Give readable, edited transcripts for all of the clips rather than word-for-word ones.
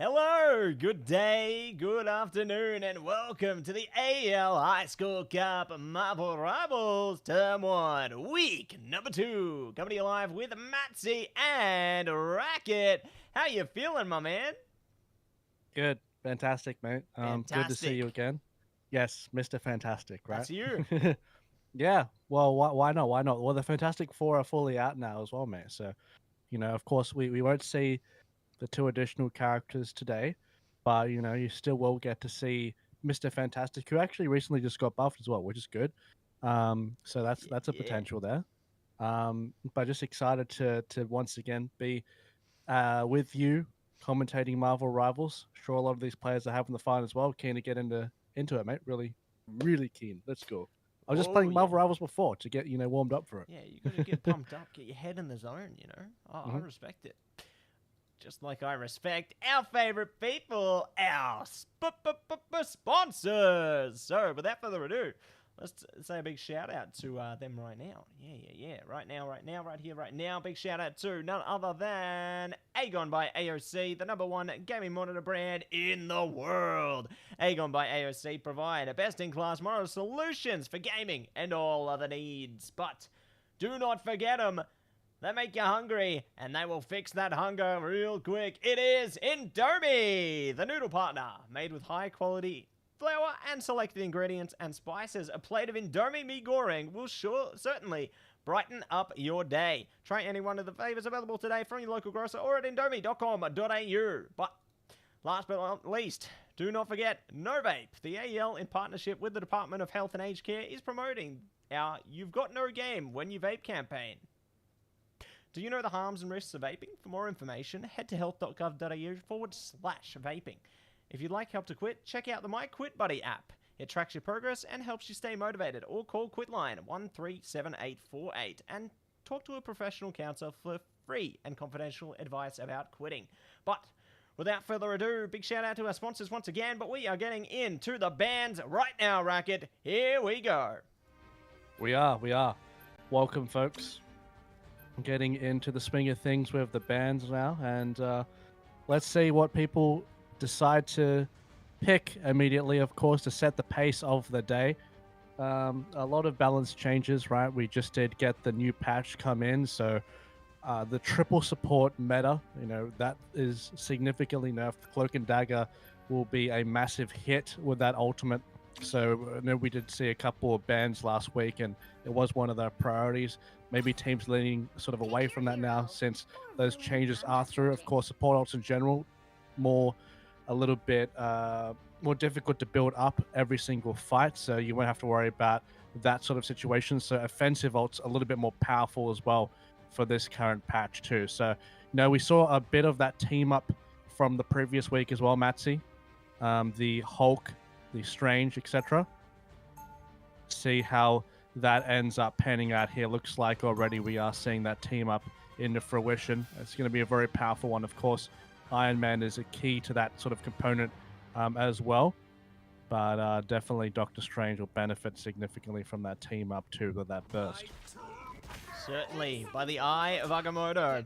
Hello, good day, good afternoon, and welcome to the AEL High School Cup Marble Rivals Term 1, Week number 2. Coming to you live with Matsy and Racquet. How you feeling, my man? Good. Fantastic, mate. Good to see you again. Yes, Mr. Fantastic, right? That's you. Yeah. Well, why not? Why not? Well, the Fantastic Four are fully out now as well, mate. So, of course, we won't see the 2 additional characters today, but, you still will get to see Mr. Fantastic, who actually recently just got buffed as well, which is good. So that's a potential there. But just excited to once again be with you commentating Marvel Rivals. Sure, a lot of these players are having the fun as well. Keen to get into it, mate. Really, really keen. Let's go. I was just playing Marvel Rivals before to get warmed up for it. Yeah, you got to get pumped up, get your head in the zone. I respect it. Just like I respect our favorite people, our sponsors. So, without further ado, let's say a big shout out to them right now. Yeah. Right here, right now. Big shout out to none other than AGON by AOC, the #1 gaming monitor brand in the world. AGON by AOC provide a best-in-class monitor solutions for gaming and all other needs. But do not forget them. They make you hungry, and they will fix that hunger real quick. It is Indomie, the noodle partner, made with high-quality flour and selected ingredients and spices. A plate of Indomie mee goreng will certainly brighten up your day. Try any one of the flavors available today from your local grocer or at indomie.com.au. But last but not least, do not forget No Vape. The AEL, in partnership with the Department of Health and Aged Care, is promoting our You've Got No Game When You Vape campaign. Do you know the harms and risks of vaping? For more information, head to health.gov.au/vaping. If you'd like help to quit, check out the My Quit Buddy app. It tracks your progress and helps you stay motivated. Or call Quitline 137848 and talk to a professional counselor for free and confidential advice about quitting. But without further ado, big shout out to our sponsors once again, but we are getting into the bands right now, Racquet. Here we go. We are. Welcome, folks. Getting into the swing of things with the bands now, and let's see what people decide to pick immediately, of course, to set the pace of the day. A lot of balance changes, right? We just did get the new patch come in, so the triple support meta, that is significantly nerfed. Cloak and Dagger will be a massive hit with that ultimate. So we did see a couple of bans last week, and it was one of their priorities. Maybe teams leaning sort of away from that now since those changes are through. Of course, support ults in general, a little bit more difficult to build up every single fight, so you won't have to worry about that sort of situation. So offensive ults a little bit more powerful as well for this current patch too. So we saw a bit of that team up from the previous week as well, Matsy. The Hulk, the Strange, etc. See how that ends up panning out here. Looks like already we are seeing that team up into fruition. It's going to be a very powerful one. Of course, Iron Man is a key to that sort of component as well. But definitely Doctor Strange will benefit significantly from that team up too, with that burst. Certainly, by the eye of Agamotto.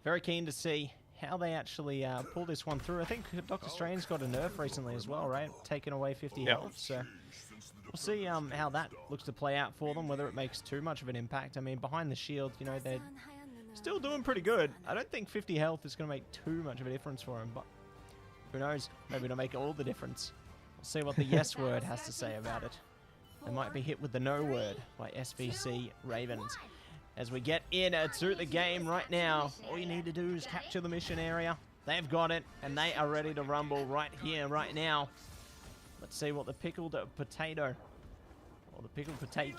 Very keen to see how they actually pull this one through. I think Doctor Strange got a nerf recently as well, right? Taking away 50 health, so we'll see how that looks to play out for them, whether it makes too much of an impact. I mean, behind the shield, they're still doing pretty good. I don't think 50 health is going to make too much of a difference for them, but who knows? Maybe it'll make all the difference. We'll see what the yes word has to say about it. They might be hit with the no word by SVC Ravens. As we get into the game right now, all you need to do is capture the mission area. They've got it, and they are ready to rumble right here, right now. Let's see what the pickled potato, or the pickled potato,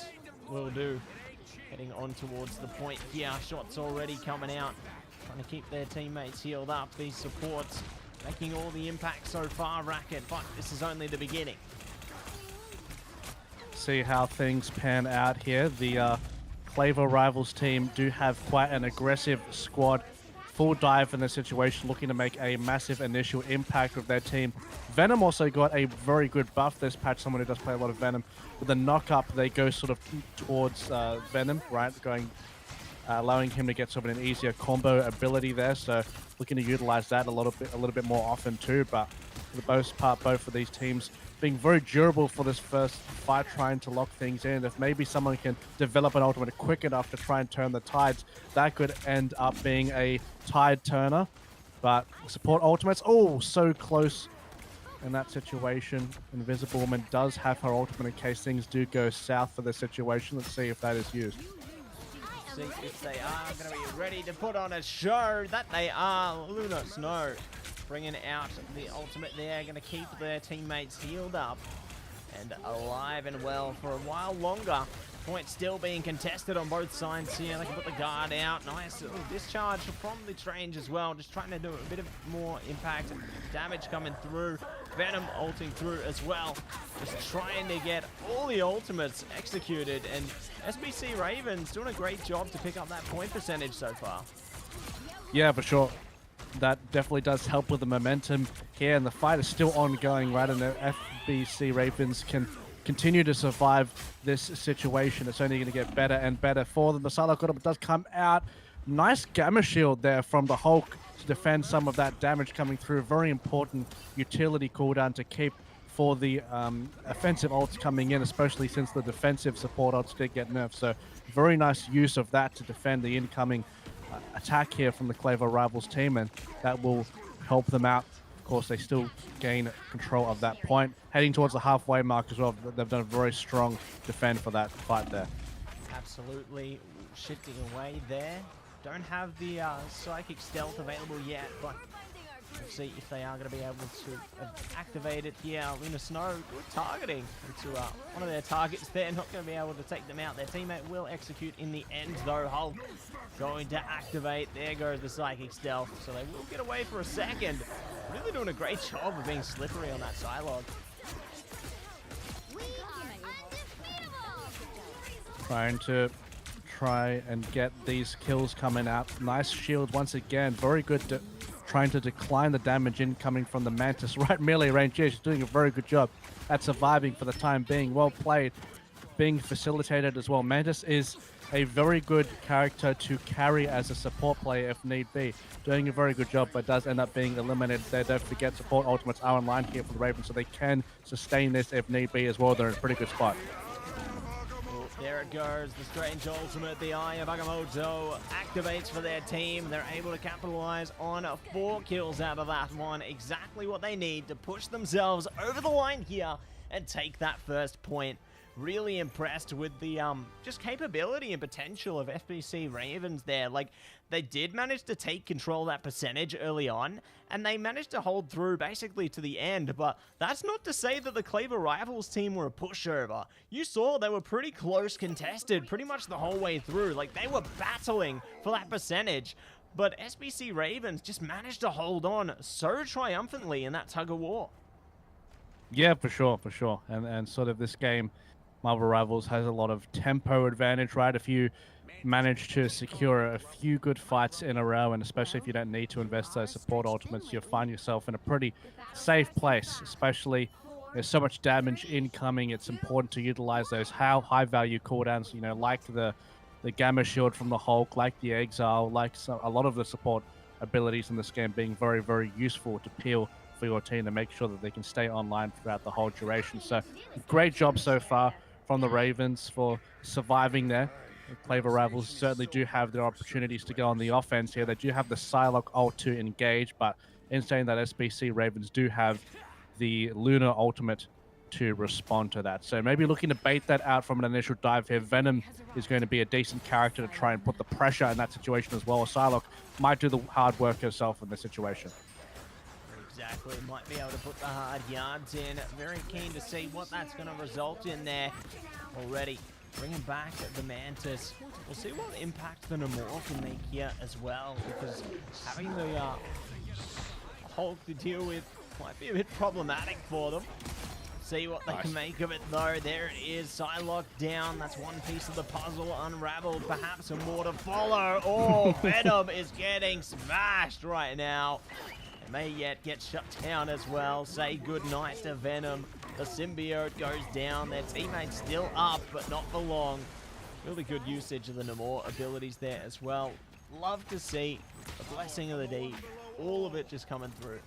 will do. Heading on towards the point here. Shots already coming out. Trying to keep their teammates healed up. These supports making all the impact so far, Racquet, but this is only the beginning. See how things pan out here. The Flavor Rivals team do have quite an aggressive squad. Full dive in the situation, looking to make a massive initial impact with their team. Venom also got a very good buff this patch. Someone who does play a lot of Venom. With the knock up, they go sort of towards Venom, right? Going allowing him to get sort of an easier combo ability there. So looking to utilize that a little bit more often too. But for the most part, both of these teams being very durable for this first fight, trying to lock things in. If maybe someone can develop an ultimate quick enough to try and turn the tides, that could end up being a tide turner. But support ultimates, oh, so close in that situation. Invisible Woman does have her ultimate in case things do go south for this situation. Let's see if that is used. See if they are going to be ready to put on a show. That they are. Luna Snow bringing out the ultimate there. Going to keep their teammates healed up and alive and well for a while longer. Point still being contested on both sides here. They can put the guard out. Nice little discharge from the Strange as well. Just trying to do a bit of more impact and damage coming through. Venom ulting through as well. Just trying to get all the ultimates executed. And SBC Ravens doing a great job to pick up that point percentage so far. Yeah, for sure. That definitely does help with the momentum here. And the fight is still ongoing, right? And the FBC Ravens can continue to survive this situation. It's only going to get better and better for them. The Psylocke does come out. Nice Gamma Shield there from the Hulk to defend some of that damage coming through. Very important utility cooldown to keep for the offensive ults coming in, especially since the defensive support ults did get nerfed. So very nice use of that to defend the incoming attack here from the Clever Rivals team, and that will help them out. Of course, they still gain control of that point. Heading towards the halfway mark as well. They've done a very strong defend for that fight there. Absolutely shifting away there. Don't have the Psychic Stealth available yet, but we'll see if they are going to be able to activate it here. Luna Snow, good targeting into one of their targets. They're not going to be able to take them out. Their teammate will execute in the end, though. Hulk going to activate. There goes the Psychic Stealth. So they will get away for a second. Really doing a great job of being slippery on that Psylocke. Try and get these kills coming out. Nice shield once again. Very good trying to decline the damage incoming from the Mantis. Right melee range here. She's doing a very good job at surviving for the time being. Well played. Being facilitated as well. Mantis is a very good character to carry as a support player if need be. Doing a very good job, but does end up being eliminated there. Don't forget, support ultimates are online here for the Ravens, so they can sustain this if need be as well. They're in a pretty good spot. There it goes, the Strange ultimate, the Eye of Agamotto activates for their team. They're able to capitalize on 4 kills out of that one. Exactly what they need to push themselves over the line here and take that first point. Really impressed with the just capability and potential of FBC Ravens there. Like, they did manage to take control of that percentage early on, and they managed to hold through basically to the end, but that's not to say that the Clever Rivals team were a pushover. You saw they were pretty close contested pretty much the whole way through. Like, they were battling for that percentage, but SBC Ravens just managed to hold on so triumphantly in that tug of war. Yeah, for sure, for sure. And sort of this game, Marvel Rivals has a lot of tempo advantage, right? If you manage to secure a few good fights in a row, and especially if you don't need to invest those support ultimates, you'll find yourself in a pretty safe place, especially there's so much damage incoming. It's important to utilize those high value cooldowns, you know, like the Gamma Shield from the Hulk, like the Exile, like a lot of the support abilities in this game being very, very useful to peel for your team to make sure that they can stay online throughout the whole duration. So great job so far from the Ravens for surviving there. The Clever Rivals certainly do have their opportunities to go on the offense here. They do have the Psylocke ult to engage, but in saying that, SBC Ravens do have the Luna ultimate to respond to that. So maybe looking to bait that out from an initial dive here. Venom is going to be a decent character to try and put the pressure in that situation as well. Psylocke might do the hard work herself in this situation. Exactly, might be able to put the hard yards in. Very keen to see what that's going to result in there already. Bringing back the Mantis. We'll see what impact the Namor can make here as well, because having the Hulk to deal with might be a bit problematic for them. See what they can make of it though. There it is, Psylocke down. That's one piece of the puzzle unraveled. Perhaps some more to follow. Oh, Venom is getting smashed right now. May yet get shut down as well. Say goodnight to Venom. The symbiote goes down. Their teammate's still up, but not for long. Really good usage of the Namor abilities there as well. Love to see the blessing of the D, all of it just coming through.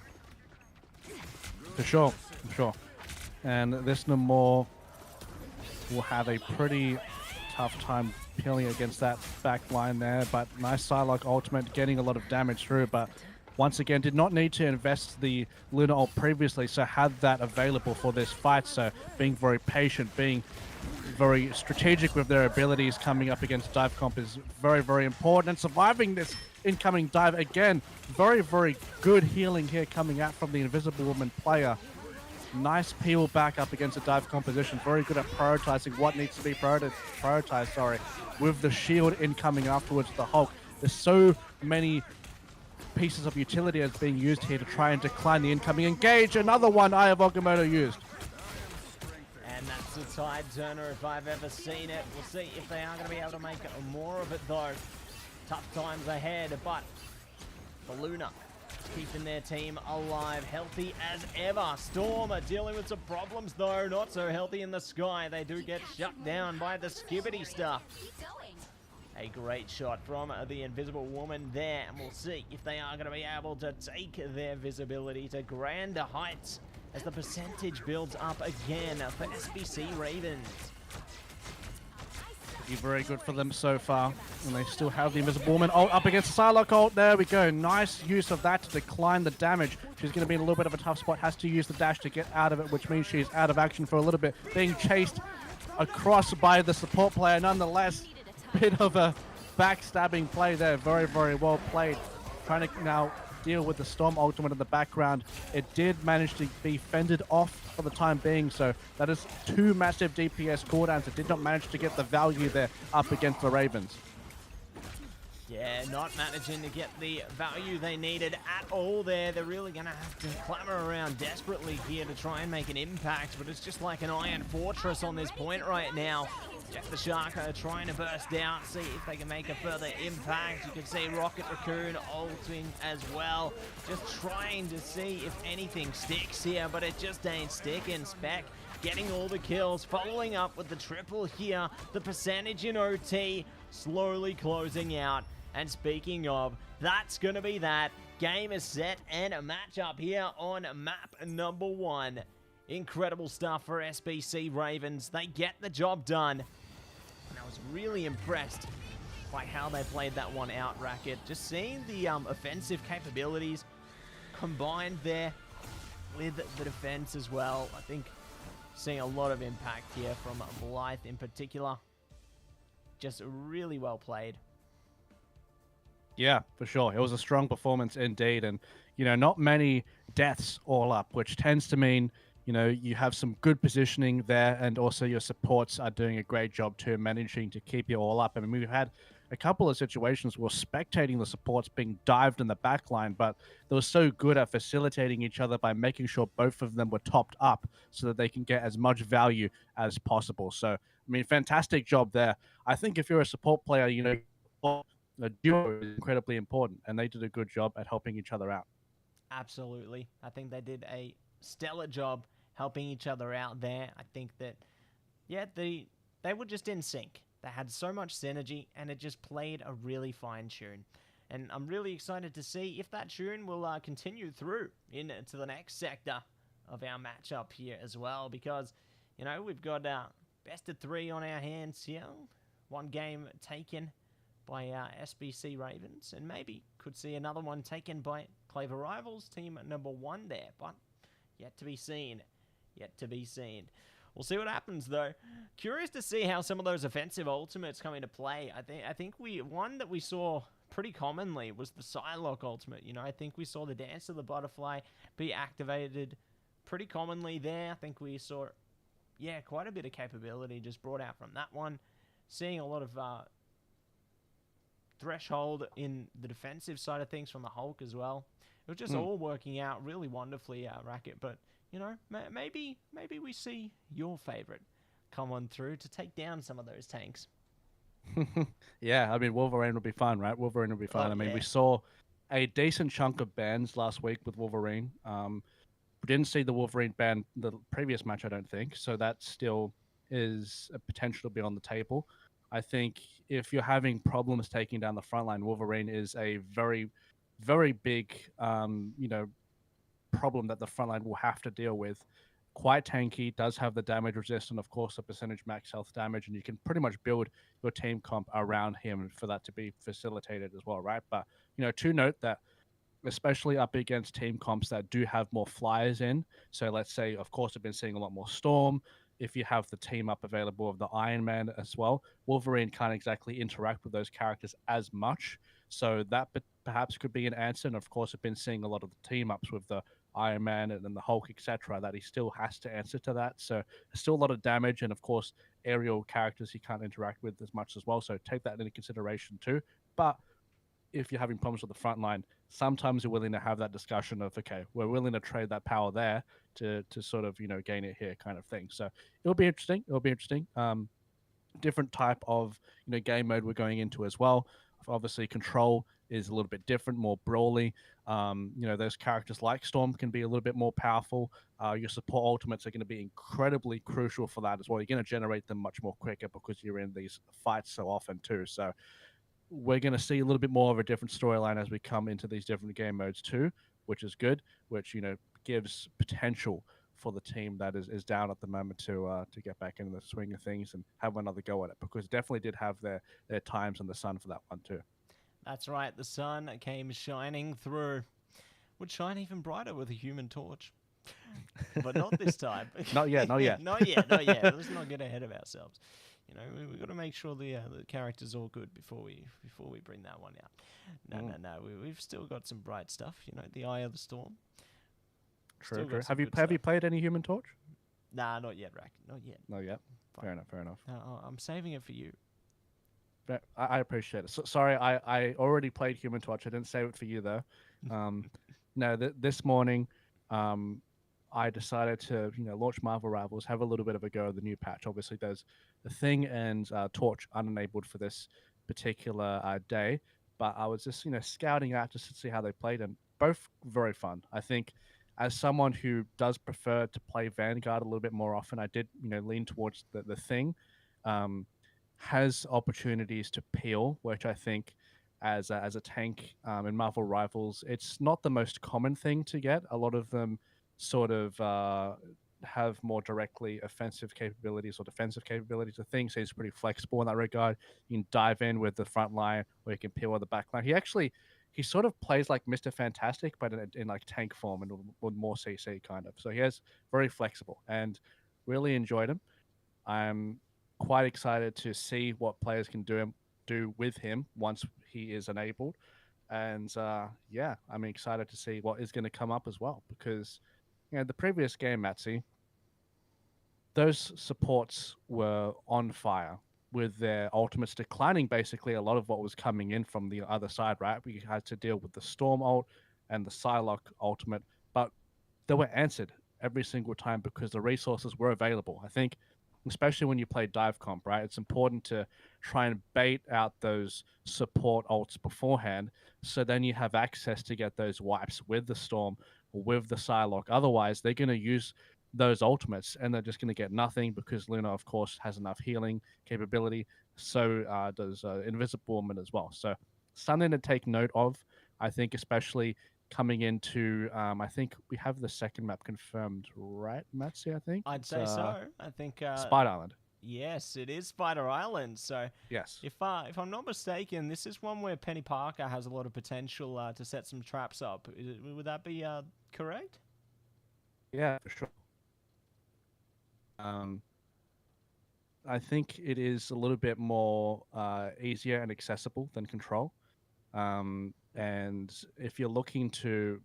For sure, for sure. And this Namor will have a pretty tough time peeling against that back line there, but nice Psylocke ultimate, getting a lot of damage through, but once again, did not need to invest the Luna ult previously, so had that available for this fight, so being very patient, being very strategic with their abilities coming up against dive comp is very, very important, and surviving this incoming dive again, very, very good healing here coming out from the Invisible Woman player. Nice peel back up against a dive composition. Very good at prioritizing what needs to be prioritized, with the shield incoming afterwards the Hulk. There's so many pieces of utility that's being used here to try and decline the incoming engage. Another one Eye of Agamotto used. And that's a tide turner if I've ever seen it. We'll see if they are going to be able to make more of it though. Tough times ahead, but the Luna keeping their team alive, healthy as ever. Storm are dealing with some problems though, not so healthy in the sky. They do get shut down by the skibbity stuff. A great shot from the Invisible Woman there, and we'll see if they are going to be able to take their visibility to grander heights as the percentage builds up again for SBC Ravens. Very good for them so far, and they still have the Invisible Woman ult up against Psylocke ult. There we go. Nice use of that to decline the damage. She's going to be in a little bit of a tough spot. Has to use the dash to get out of it, which means she's out of action for a little bit. Being chased across by the support player. Nonetheless, bit of a backstabbing play there. Very, very well played. Trying to now deal with the Storm ultimate in the background. It did manage to be fended off for the time being, so that is 2 massive DPS cooldowns. It did not manage to get the value there up against the Ravens. Yeah, not managing to get the value they needed at all there. They're really going to have to clamor around desperately here to try and make an impact, but it's just like an iron fortress on this point right now. Jack the Shark are trying to burst out, see if they can make a further impact. You can see Rocket Raccoon ulting as well. Just trying to see if anything sticks here, but it just ain't sticking. Spec getting all the kills, following up with the triple here. The percentage in OT slowly closing out. And speaking of, that's going to be that. Game is set and a matchup here on map number 1. Incredible stuff for SBC Ravens. They get the job done. And I was really impressed by how they played that one out, Racquet. Just seeing the offensive capabilities combined there with the defense as well. I think seeing a lot of impact here from Blythe in particular. Just really well played. Yeah, for sure. It was a strong performance indeed. And, you know, not many deaths all up, which tends to mean, you know, you have some good positioning there, and also your supports are doing a great job too, managing to keep you all up. I mean, we've had a couple of situations where spectating the supports being dived in the back line, but they were so good at facilitating each other by making sure both of them were topped up so that they can get as much value as possible. So, I mean, fantastic job there. I think if you're a support player, you know, a duo is incredibly important, and they did a good job at helping each other out. Absolutely. I think they did a stellar job helping each other out there. I think that, yeah, they were just in sync. They had so much synergy, and it just played a really fine tune. And I'm really excited to see if that tune will continue through into the next sector of our matchup here as well, because, you know, we've got best of 3 on our hands here. 1 game taken by SBC Ravens, and maybe could see another one taken by Clever Rivals, team number 1 there, but yet to be seen. Yet to be seen. We'll see what happens though. Curious to see how some of those offensive ultimates come into play. I think one that we saw pretty commonly was the Psylocke ultimate. You know, I think we saw the Dance of the Butterfly be activated pretty commonly there. I think we saw, yeah, quite a bit of capability just brought out from that one. Seeing a lot of threshold in the defensive side of things from the Hulk as well. It was just all working out really wonderfully, Racquet. But, you know, maybe we see your favorite come on through to take down some of those tanks. Yeah, I mean, Wolverine will be fun, right? Wolverine will be fun. Oh, I mean, yeah. we saw a decent chunk of bans last week with Wolverine. We didn't see the Wolverine ban the previous match, I don't think. So that still is a potential to be on the table. I think if you're having problems taking down the front line, Wolverine is a very, very big, problem that the front line will have to deal with. Quite tanky, does have the damage resist, and of course the percentage max health damage, and you can pretty much build your team comp around him for that to be facilitated as well, right? But to note that especially up against team comps that do have more flyers in. So let's say, of course, I've been seeing a lot more Storm. If you have the team up available of the Iron Man as well, Wolverine can't exactly interact with those characters as much. So that perhaps could be an answer. And of course, I've been seeing a lot of the team ups with the Iron Man and then the Hulk, etc., that he still has to answer to that. So there's still a lot of damage, and of course, aerial characters he can't interact with as much as well. So take that into consideration too. But if you're having problems with the front line, sometimes you're willing to have that discussion of, okay, we're willing to trade that power there to sort of gain it here, kind of thing. So it'll be interesting. It'll be interesting. Different type of game mode we're going into as well. Obviously, control is a little bit different, more brawly. Those characters like Storm can be a little bit more powerful. Your support ultimates are going to be incredibly crucial for that as well. You're going to generate them much more quicker because you're in these fights so often too. So we're going to see a little bit more of a different storyline as we come into these different game modes too, which is good, which gives potential for the team that is down at the moment to get back into the swing of things and have another go at it, because definitely did have their times in the sun for that one too. That's right, the sun came shining through. Would shine even brighter with a human torch. But not this time. Not yet. Not yet. Let's not get ahead of ourselves. We've got to make sure the character's all good before we bring that one out. No. We've still got some bright stuff. The Eye of the Storm. True. Have you played any Human Torch? Nah, not yet, Rack. Not yet. Not yet. Fair enough. I'm saving it for you. I appreciate it. So, sorry, I already played Human Torch. I didn't save it for you though. This morning, I decided to launch Marvel Rivals, have a little bit of a go at the new patch. Obviously, there's the Thing and Torch unenabled for this particular day, but I was just scouting out just to see how they played, and both very fun. I think as someone who does prefer to play Vanguard a little bit more often, I did lean towards the Thing. Has opportunities to peel, which I think as a tank in Marvel Rivals, it's not the most common thing to get. A lot of them sort of have more directly offensive capabilities or defensive capabilities. The Thing seems pretty flexible in that regard. You can dive in with the front line, or you can peel with the back line. He sort of plays like Mr. Fantastic, but in like tank form and with more CC kind of. So he is very flexible, and really enjoyed him. I'm quite excited to see what players can do with him once he is enabled. And I'm excited to see what is going to come up as well, because the previous game, Matsy, those supports were on fire with their ultimates declining basically a lot of what was coming in from the other side, right? We had to deal with the Storm ult and the Psylocke ultimate, but they were answered every single time because the resources were available. I think especially when you play dive comp, right? It's important to try and bait out those support ults beforehand, so then you have access to get those wipes with the Storm or with the Psylocke. Otherwise, they're going to use those ultimates and they're just going to get nothing, because Luna, of course, has enough healing capability. So does Invisible Woman as well. So something to take note of, I think, especially coming into, I think we have the second map confirmed, right, Matsy? I think I'd say so. I think Spider Island. Yes, it is Spider Island. So yes, if I'm not mistaken, this is one where Penny Parker has a lot of potential to set some traps up. Would that be correct? Yeah, for sure. I think it is a little bit more easier and accessible than Control. And if you're looking to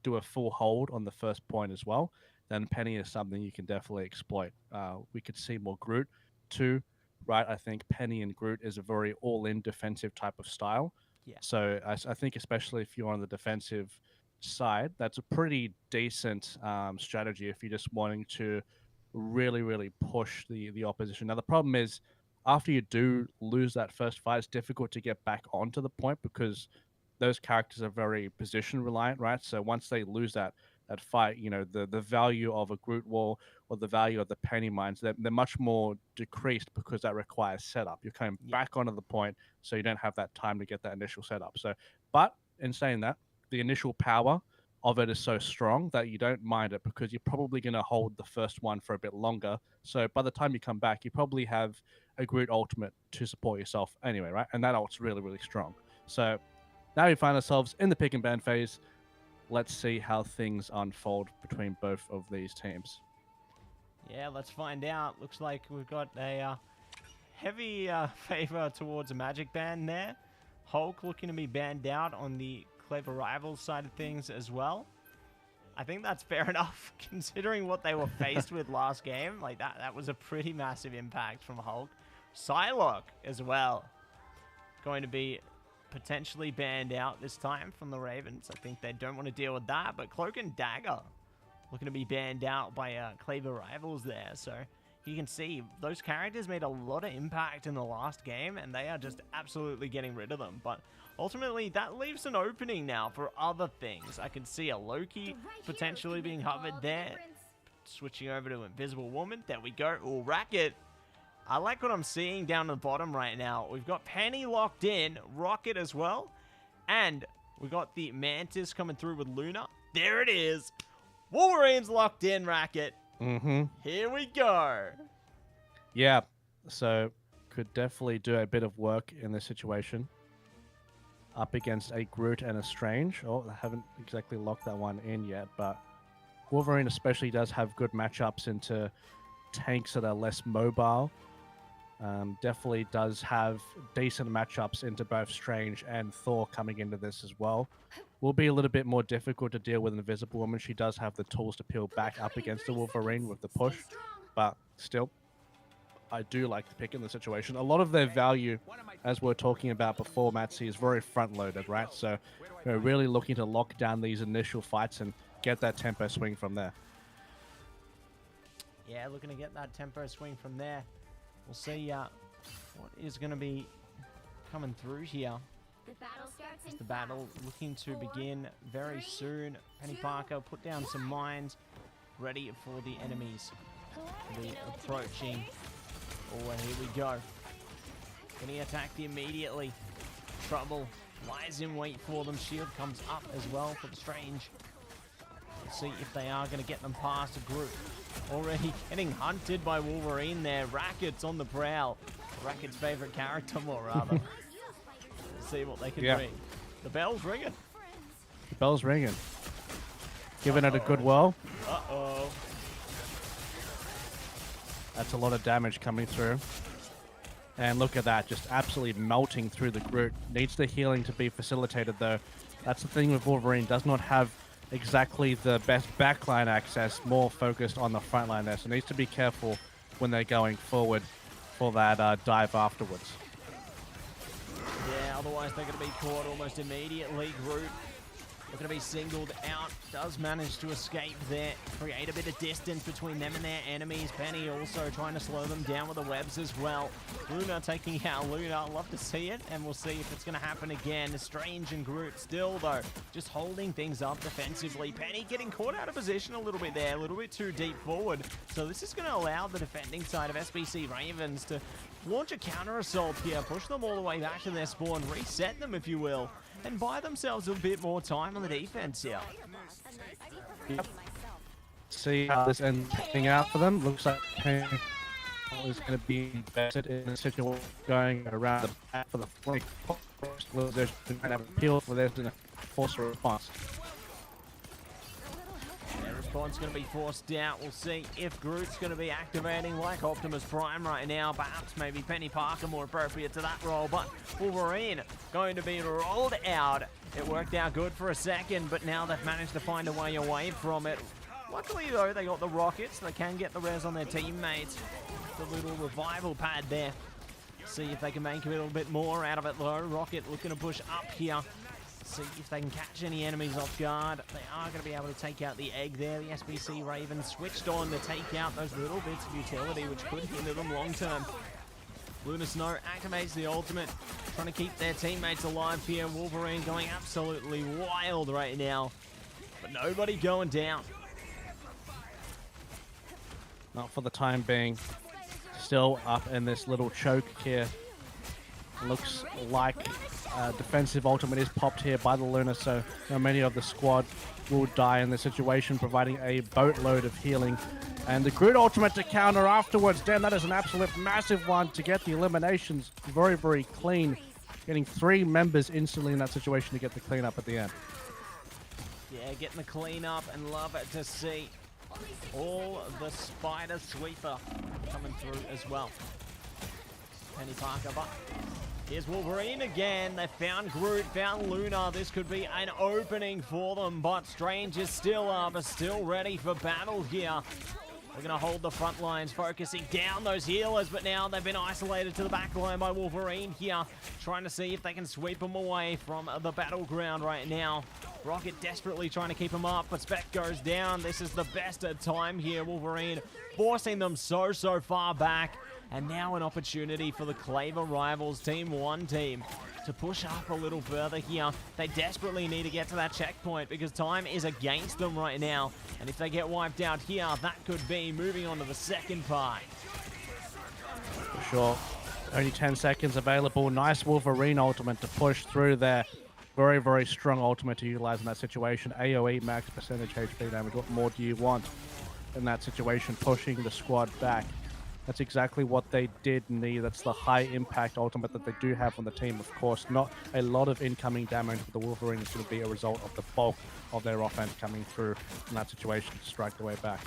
do a full hold on the first point as well, then Penny is something you can definitely exploit. We could see more Groot too, right? I think Penny and Groot is a very all-in defensive type of style. Yeah. So I think especially if you're on the defensive side, that's a pretty decent strategy if you're just wanting to really, really push the opposition. Now, the problem is after you do lose that first fight, it's difficult to get back onto the point because those characters are very position reliant, right? So once they lose that fight, you know, the value of a Groot wall or the value of the penny mines, they're much more decreased because that requires setup. You're coming back onto the point, so you don't have that time to get that initial setup. So, but in saying that, the initial power of it is so strong that you don't mind it because you're probably going to hold the first one for a bit longer. So by the time you come back, you probably have a Groot ultimate to support yourself anyway, right? And that ult's really, really strong. So now we find ourselves in the pick and ban phase. Let's see how things unfold between both of these teams. Yeah, let's find out. Looks like we've got a heavy favor towards a magic ban there. Hulk looking to be banned out on the Clever Rivals side of things as well. I think that's fair enough considering what they were faced with last game. Like that was a pretty massive impact from Hulk. Psylocke as well. Going to be potentially banned out this time from the Ravens. I think they don't want to deal with that, but Cloak and Dagger looking to be banned out by Clever Rivals there. So you can see those characters made a lot of impact in the last game, and they are just absolutely getting rid of them. But ultimately, that leaves an opening now for other things. I can see a Loki potentially being hovered there. Switching over to Invisible Woman. There we go. Oh, Racquet. I like what I'm seeing down the bottom right now. We've got Penny locked in, Rocket as well, and we got the Mantis coming through with Luna. There it is. Wolverine's locked in, Racquet. Here we go. Yeah, so could definitely do a bit of work in this situation. Up against a Groot and a Strange. Oh, I haven't exactly locked that one in yet, but Wolverine especially does have good matchups into tanks that are less mobile. Definitely does have decent matchups into both Strange and Thor coming into this as well. Will be a little bit more difficult to deal with Invisible Woman. She does have the tools to peel back up against the Wolverine with the push, but still, I do like the pick in the situation. A lot of their value, as we were talking about before, Matsy, is very front-loaded, right? So we're really looking to lock down these initial fights and get that tempo swing from there. Yeah, looking to get that tempo swing from there. We'll see what is going to be coming through here. The battle looking to begin very soon. Penny Parker put down some mines, ready for the enemies to be approaching. Oh, and here we go. Getting attacked immediately. Trouble lies in wait for them. Shield comes up as well for the Strange. Let's see if they are going to get them past a group. Already getting hunted by Wolverine there. Racquet's on the prowl. Racquet's favorite character, more rather. Let's see what they can bring. The bell's ringing. The bell's ringing. Giving it a good whirl. Uh-oh. That's a lot of damage coming through. And look at that, just absolutely melting through the Groot. Needs the healing to be facilitated, though. That's the thing with Wolverine. Does not have exactly the best backline access, more focused on the front line there. So needs to be careful when they're going forward for that dive afterwards. Yeah, otherwise they're going to be caught almost immediately. Groot looking to be singled out. Does manage to escape there. Create a bit of distance between them and their enemies. Penny also trying to slow them down with the webs as well. Luna taking out Luna. Love to see it, and we'll see if it's going to happen again. Strange and Groot still, though, just holding things up defensively. Penny getting caught out of position a little bit there, a little bit too deep forward. So this is going to allow the defending side of SBC Ravens to launch a counter assault here, push them all the way back to their spawn, reset them, if you will, and buy themselves a bit more time on the defense here. Yep. See how this ends out for them. Looks like Penny is going to be invested in the situation going around the back for the flank. They're going to have appeal for this and force a response. Their response going to be forced out. We'll see if Groot's going to be activating like Optimus Prime right now. Perhaps maybe Penny Parker more appropriate to that role, but Wolverine going to be rolled out. It worked out good for a second, but now they've managed to find a way away from it. Luckily, though, they got the rockets. They can get the res on their teammates. The little revival pad there. See if they can make a little bit more out of it, though. Rocket looking to push up here. See if they can catch any enemies off guard. They are going to be able to take out the egg there. The SBC Ravens switched on to take out those little bits of utility, which could hinder them long term. Luna Snow activates the ultimate, trying to keep their teammates alive here. Wolverine going absolutely wild right now. but nobody going down. Not for the time being. Still up in this little choke here. Looks like defensive ultimate is popped here by the Luna, so many of the squad will die in this situation, providing a boatload of healing. And the Groot ultimate to counter afterwards. Damn, that is an absolute massive one to get the eliminations very, very clean. Getting 3 members instantly in that situation to get the cleanup at the end. Yeah, getting the cleanup, and love it to see all the Spider Sweeper coming through as well. Penny Parker, but here's Wolverine again. They found Groot, found Luna. This could be an opening for them, but Strange is still up, is still ready for battle here. They're going to hold the front lines, focusing down those healers, but now they've been isolated to the back line by Wolverine here, trying to see if they can sweep them away from the battleground right now. Rocket desperately trying to keep them up, but Spec goes down. This is the best time here. Wolverine forcing them so far back. And now an opportunity for the Claver Rivals Team 1 team to push up a little further here. They desperately need to get to that checkpoint because time is against them right now. And if they get wiped out here, that could be moving on to the second part. For sure. Only 10 seconds available. Nice Wolverine ultimate to push through there. Very, very strong ultimate to utilize in that situation. AOE max percentage HP damage. What more do you want in that situation? Pushing the squad back. That's exactly what they did need. That's the high impact ultimate that they do have on the team. Of course, not a lot of incoming damage, but the Wolverine is going to be a result of the bulk of their offense coming through in that situation to strike the way back.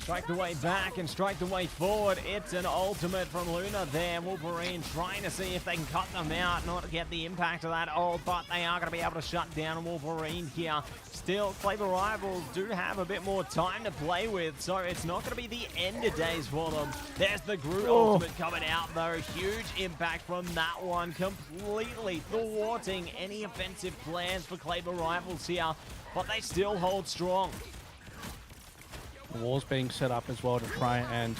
Strike the way back and strike the way forward. It's an ultimate from Luna there. Wolverine trying to see if they can cut them out, not get the impact of that ult, but they are going to be able to shut down Wolverine here. Still, Claver Rivals do have a bit more time to play with, so it's not going to be the end of days for them. There's the Groot ultimate coming out, though. Huge impact from that one, completely thwarting any offensive plans for Claver Rivals here, but they still hold strong. Walls being set up as well to try and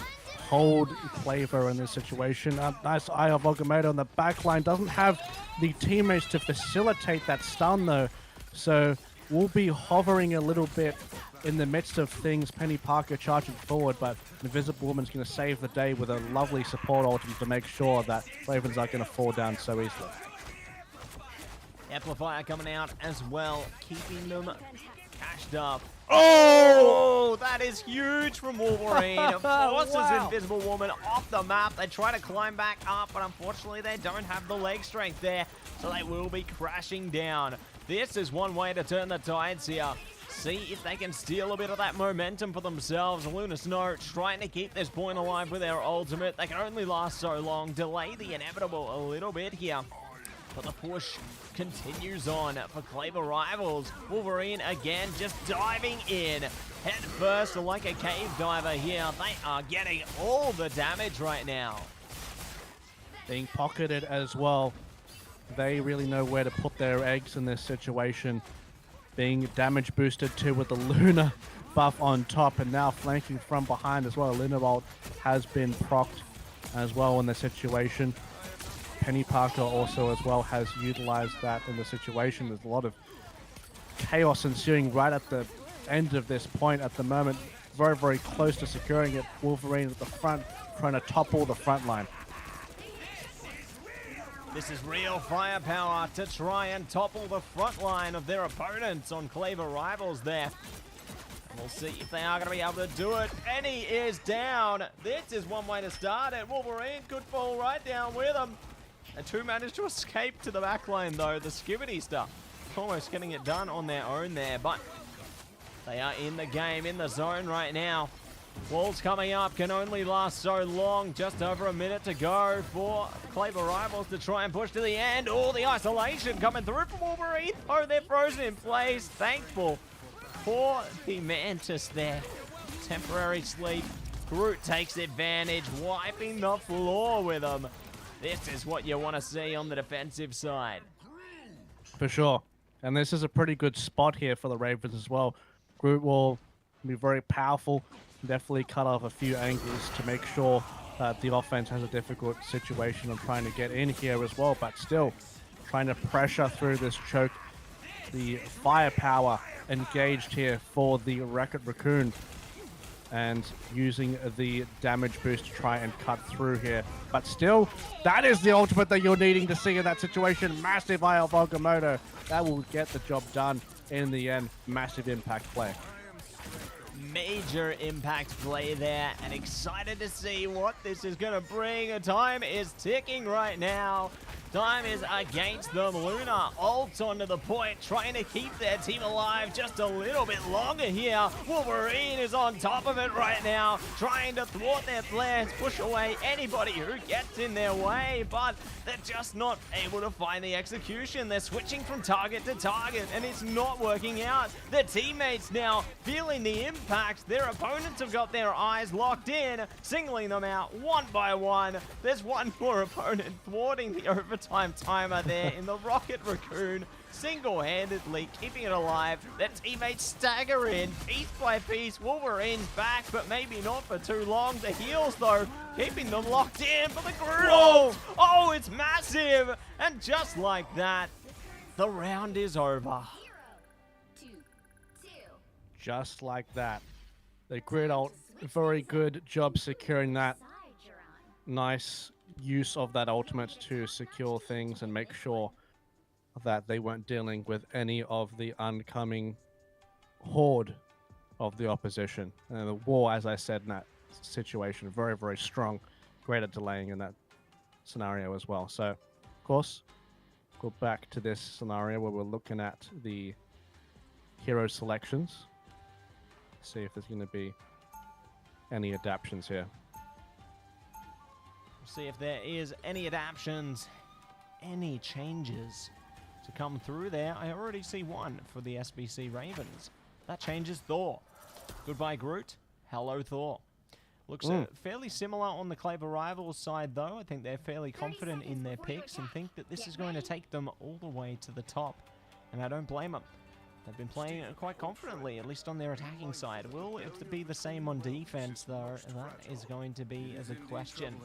hold Claver in this situation. Nice eye of Agamotto on the back line. Doesn't have the teammates to facilitate that stun though. So we'll be hovering a little bit in the midst of things. Penny Parker charging forward, but Invisible Woman's going to save the day with a lovely support ultimate to make sure that Ravens aren't going to fall down so easily. Amplifier coming out as well, keeping them cashed up. Oh, that is huge from Wolverine. Forces Invisible Woman off the map. They try to climb back up, but unfortunately they don't have the leg strength there, so they will be crashing down. This is one way to turn the tides here. See if they can steal a bit of that momentum for themselves. Luna Snow trying to keep this point alive with their ultimate. They can only last so long. Delay the inevitable a little bit here. But the push continues on for Claver Rivals. Wolverine again just diving in. Head first like a cave diver here. They are getting all the damage right now. Being pocketed as well. They really know where to put their eggs in this situation. Being damage boosted too with the Luna buff on top and now flanking from behind as well. Luna ult has been procced as well in the situation. Penny Parker also as well has utilized that in the situation. There's a lot of chaos ensuing right at the end of this point at the moment. Very, very close to securing it. Wolverine at the front, trying to topple the front line. This is real firepower to try and topple the front line of their opponents on Claver Rivals there. And we'll see if they are going to be able to do it. Penny is down. This is one way to start it. Wolverine could fall right down with them. And two managed to escape to the back lane, though. The Skibidi stuff almost getting it done on their own there, but they are in the game, in the zone right now. Walls coming up, can only last so long. Just over a minute to go for Claver Rivals to try and push to the end. Oh, the isolation coming through from Wolverine. Oh, they're frozen in place. Thankful for the Mantis there. Temporary sleep. Groot takes advantage, wiping the floor with them. This is what you want to see on the defensive side. For sure. And this is a pretty good spot here for the Ravens as well. Groot will be very powerful. Definitely cut off a few angles to make sure that the offense has a difficult situation of trying to get in here as well. But still, trying to pressure through this choke the firepower engaged here for the Racquetz Raccoon, and using the damage boost to try and cut through here. But still, that is the ultimate that you're needing to see in that situation. Massive eye of Agamotto. That will get the job done in the end. Massive impact play. Major impact play there, and excited to see what this is going to bring. Time is ticking right now. Time is against them. Luna ult onto the point, trying to keep their team alive just a little bit longer here. Wolverine is on top of it right now, trying to thwart their plans, push away anybody who gets in their way, but they're just not able to find the execution. They're switching from target to target, and it's not working out. Their teammates now feeling the impact. Their opponents have got their eyes locked in, singling them out one by one. There's one more opponent thwarting the overtime timer there in the Racquetz Raccoon, single-handedly keeping it alive. Their teammates stagger in piece by piece. Wolverine's back, but maybe not for too long. The heals, though, keeping them locked in for the Groodle. Oh, it's massive. And just like that, the round is over. Just like that. The Groodle, very good job securing that. Nice use of that ultimate to secure things and make sure that they weren't dealing with any of the oncoming horde of the opposition. And the war, as I said, in that situation, very, very strong. Great at delaying in that scenario as well. So, of course, go back to this scenario where we're looking at the hero selections. See if there's going to be any adaptions here. See if there is any adaptions, any changes to come through there. I already see one for the SBC Ravens. That changes Thor. Goodbye, Groot. Hello, Thor. Looks fairly similar on the Claver Rivals side, though. I think they're fairly confident in their picks and think that this is going to take them all the way to the top. And I don't blame them. They've been playing quite confidently, at least on their attacking side. Will it be the same on defense, though? That is going to be the question.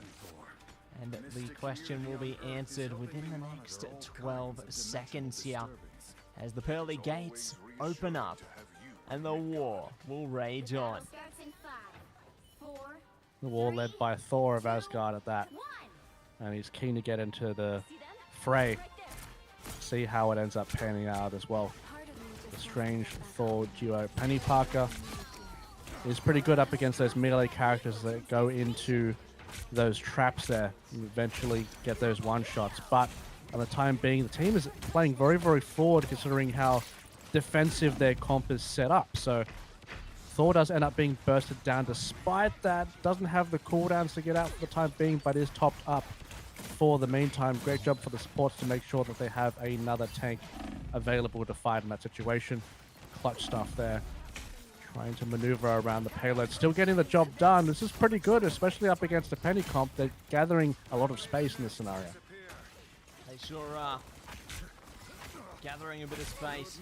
And the question will be answered within the next 12 seconds here, as the pearly gates open up and the war will rage on. The war led by Thor of Asgard at that. And he's keen to get into the fray. See how it ends up panning out as well. The strange Thor duo. Penny Parker is pretty good up against those melee characters that go into those traps there and eventually get those one-shots. But at the time being, the team is playing very, very forward considering how defensive their comp is set up. So Thor does end up being bursted down despite that. Doesn't have the cooldowns to get out for the time being, but is topped up for the meantime. Great job for the supports to make sure that they have another tank available to fight in that situation. Clutch stuff there. Trying to maneuver around the payload. Still getting the job done. This is pretty good, especially up against the Penny comp. They're gathering a lot of space in this scenario. They sure are. Gathering a bit of space.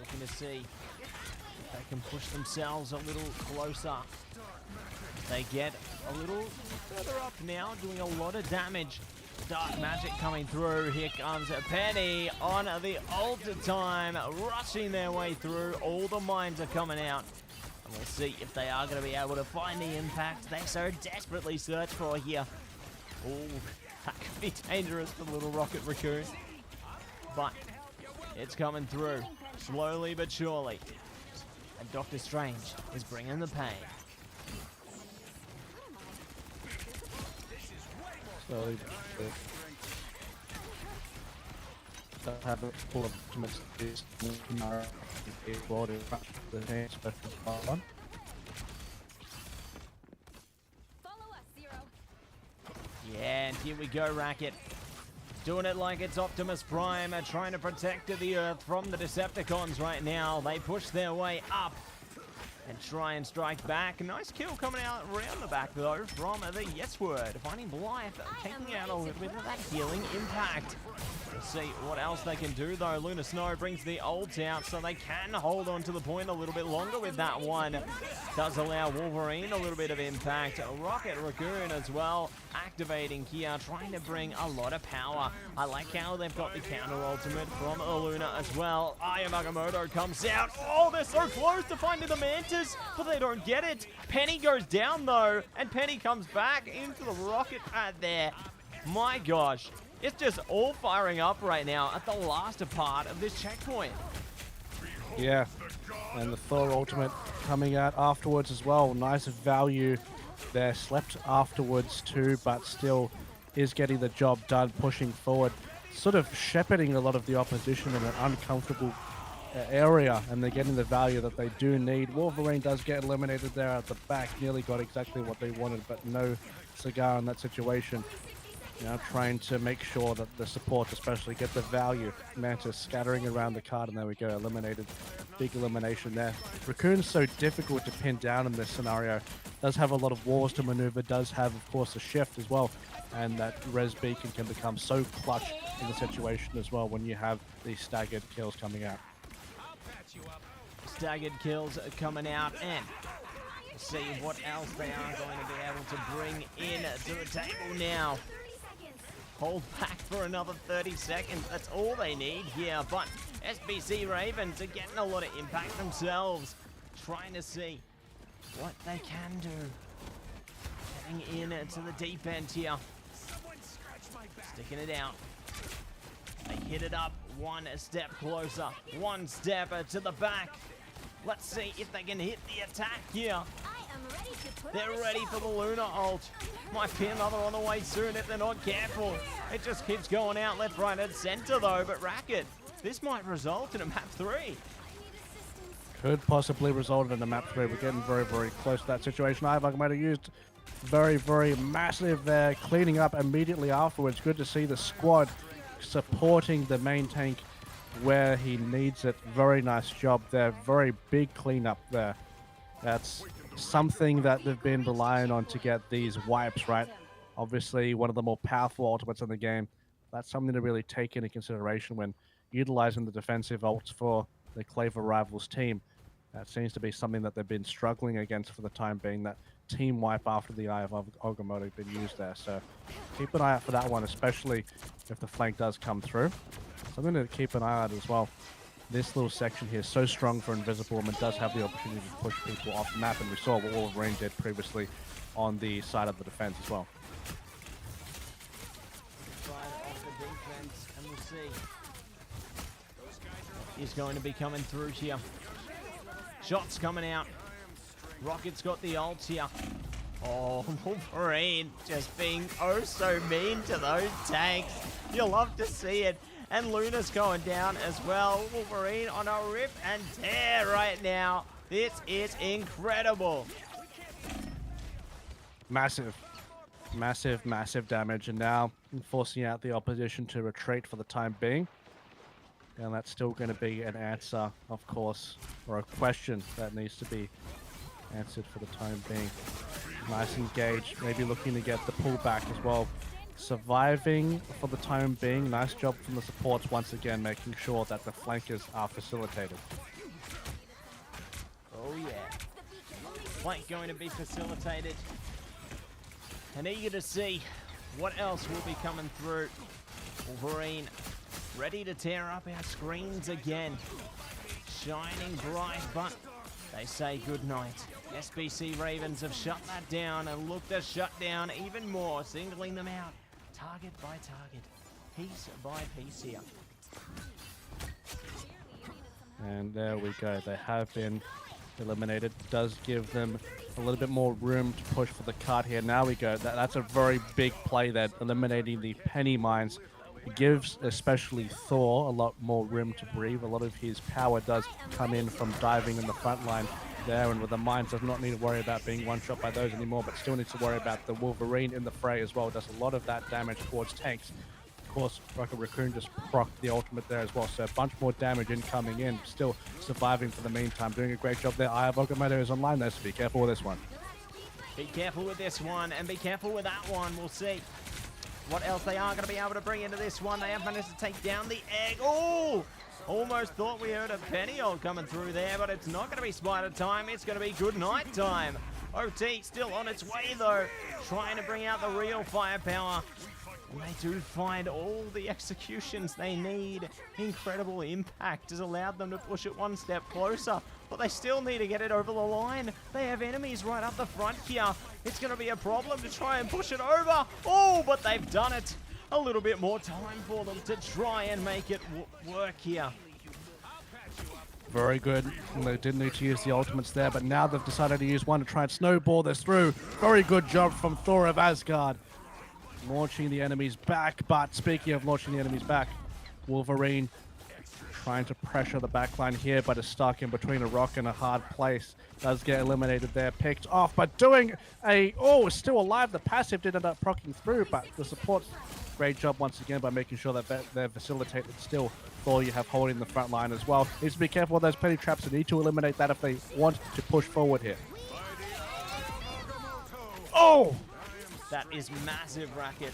Looking to see if they can push themselves a little closer. They get a little further up now, doing a lot of damage. Dark magic coming through. Here comes Penny on the ultra time, rushing their way through. All the mines are coming out. And we'll see if they are going to be able to find the impact they so desperately search for here. Oh, that could be dangerous for the little Racquetz Raccoon. But it's coming through, slowly but surely. And Doctor Strange is bringing the pain. Slowly, have a full of ultimates. Yeah, and here we go, Racquetz. Doing it like it's Optimus Prime, trying to protect the Earth from the Decepticons right now. They push their way up. and try and strike back. A nice kill coming out around the back though from the Yes Word, finding Blythe, taking out a little bit of that healing impact. Let's see what else they can do though. Luna Snow brings the ults out so they can hold on to the point a little bit longer with that one. Does allow Wolverine a little bit of impact. Rocket Raccoon as well, activating here, trying to bring a lot of power. I like how they've got the counter ultimate from Luna as well. Eye of Agamotto comes out. Oh, they're so close to finding the Mantis, but they don't get it. Penny goes down though, and Penny comes back into the rocket pad there. My gosh. It's just all firing up right now at the last part of this checkpoint. Yeah, and the Thor ultimate coming out afterwards as well. Nice value there. Slept afterwards too, but still is getting the job done, pushing forward. Sort of shepherding a lot of the opposition in an uncomfortable area, and they're getting the value that they do need. Wolverine does get eliminated there at the back. Nearly got exactly what they wanted, but no cigar in that situation. Now trying to make sure that the support especially get the value. Mantis scattering around the card, and there we go, eliminated. Big elimination there. Raccoon's so difficult to pin down in this scenario. Does have a lot of walls to maneuver, does have of course a shift as well, and that res beacon can become so clutch in the situation as well when you have these staggered kills coming out. Staggered kills are coming out, and see what else they are going to be able to bring in to the table now. Hold back for another 30 seconds. That's all they need here. But SBC Ravens are getting a lot of impact themselves. Trying to see what they can do. Getting in to the deep end here. Sticking it out. They hit it up one step closer. One step to the back. Let's see if they can hit the attack here. They're ready for the Luna ult. Might be another on the way soon if they're not careful. It just keeps going out left, right, and center though. But Racquet, this might result in a map 3. Could possibly result in a map 3. We're getting very, very close to that situation. Ivog might have used very, very massive there, cleaning up immediately afterwards. Good to see the squad supporting the main tank where he needs it. Very nice job there. Very big cleanup there. That's something that they've been relying on to get these wipes, right? Obviously, one of the more powerful ultimates in the game. That's something to really take into consideration when utilizing the defensive ults for the Claver Rivals team. That seems to be something that they've been struggling against for the time being, that team wipe after the Eye of Agamotto been used there. So keep an eye out for that one, especially if the flank does come through. Something to keep an eye out as well. This little section here is so strong for Invisible and does have the opportunity to push people off the map, and we saw what Wolverine did previously on the side of the defense as well. Side of the defense, and we'll see. He's going to be coming through here. Shots coming out. Rocket's got the ults here. Oh, Wolverine just being oh so mean to those tanks. You'll love to see it. And Luna's going down as well. Wolverine on a rip and tear right now. This is incredible. Massive, massive, massive damage. And now forcing out the opposition to retreat for the time being. And that's still going to be an answer, of course, or a question that needs to be answered for the time being. Nice engage, maybe looking to get the pullback as well. Surviving for the time being. Nice job from the supports once again, making sure that the flankers are facilitated. Oh yeah. Flank going to be facilitated. And eager to see what else will be coming through. Wolverine ready to tear up our screens again. Shining bright, but they say goodnight. SBC Ravens have shut that down and look to shut down even more, singling them out. Target by target, piece by piece here. And there we go. They have been eliminated. Does give them a little bit more room to push for the card here. Now we go. That's a very big play there, eliminating the penny mines. It gives especially Thor a lot more room to breathe. A lot of his power does come in from diving in the front line there, and with the mines does not need to worry about being one shot by those anymore, but still needs to worry about the Wolverine in the fray as well. Does a lot of that damage towards tanks. course, Rocket Raccoon just procced the ultimate there as well. So a bunch more damage incoming in, still surviving for the meantime. Doing a great job there. Eye of Agamotto is online there, so be careful with this one. Be careful with this one, and be careful with that one. We'll see what else they are going to be able to bring into this one. They have managed to take down the egg. Oh! Almost thought we heard a penny ult coming through there, but it's not going to be spider time. It's going to be good night time. OT still on its way, though, trying to bring out the real firepower. And they do find all the executions they need. Incredible impact has allowed them to push it one step closer, but they still need to get it over the line. They have enemies right up the front here. It's going to be a problem to try and push it over. Oh, but they've done it. A little bit more time for them to try and make it work here. Very good. They didn't need to use the ultimates there, but now they've decided to use one to try and snowball this through. Very good job from Thor of Asgard. Launching the enemies back, but speaking of launching the enemies back, Wolverine trying to pressure the backline here, but is stuck in between a rock and a hard place. Does get eliminated there, picked off, but doing a... Oh, still alive. The passive did end up proccing through, but the support... Great job once again by making sure that they're facilitated still. Thor you have holding the front line as well. Needs to be careful with those penny traps. They need to eliminate that if they want to push forward here. Oh! That is massive, Racquet.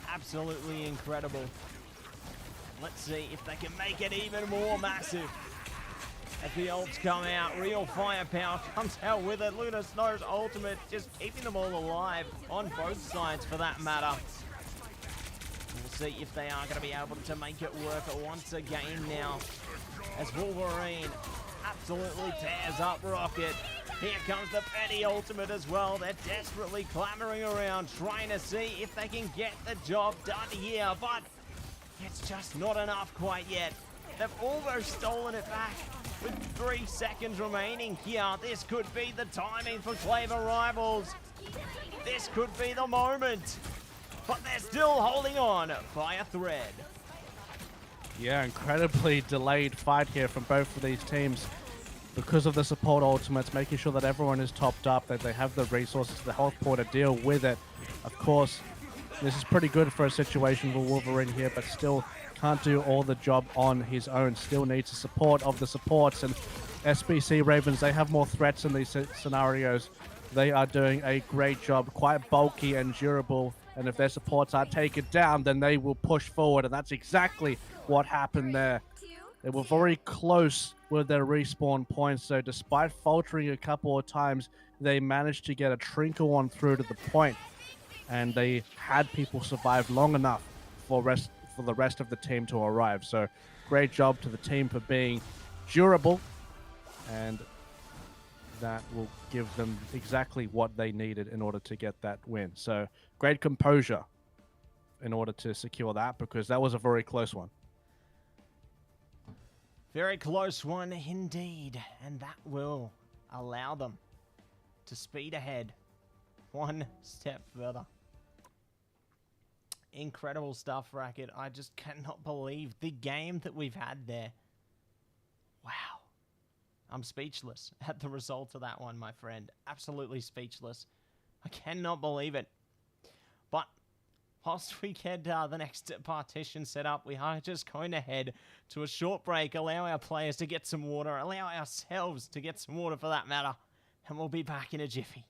Absolutely incredible. Let's see if they can make it even more massive. As the ults come out, real firepower comes out with it. Luna Snow's ultimate just keeping them all alive on both sides for that matter. We'll see if they are going to be able to make it work once again now. As Wolverine absolutely tears up Rocket. Here comes the Penny ultimate as well. They're desperately clamoring around, trying to see if they can get the job done here, but it's just not enough quite yet. They've almost stolen it back with 3 seconds remaining here. This could be the timing for Claver Rivals. This could be the moment, but they're still holding on by a thread. Yeah, incredibly delayed fight here from both of these teams because of the support ultimates, making sure that everyone is topped up, that they have the resources, the health pool to deal with it. Of course, this is pretty good for a situation for Wolverine here, but still can't do all the job on his own. Still needs the support of the supports, and SBC Ravens, they have more threats in these scenarios. They are doing a great job, quite bulky and durable, and if their supports are taken down, then they will push forward, and that's exactly what happened there. They were very close with their respawn points, so despite faltering a couple of times, they managed to get a trinkle on through to the point, and they had people survive long enough for the rest of the team to arrive. So great job to the team for being durable, and that will give them exactly what they needed in order to get that win. So great composure in order to secure that, because that was a very close one. Very close one indeed, and that will allow them to speed ahead one step further. Incredible stuff, Racquet. I just cannot believe the game that we've had there. Wow. I'm speechless at the result of that one, my friend. Absolutely speechless. I cannot believe it. But whilst we get the next partition set up, we are just going to head to a short break, allow our players to get some water, allow ourselves to get some water for that matter, and we'll be back in a jiffy.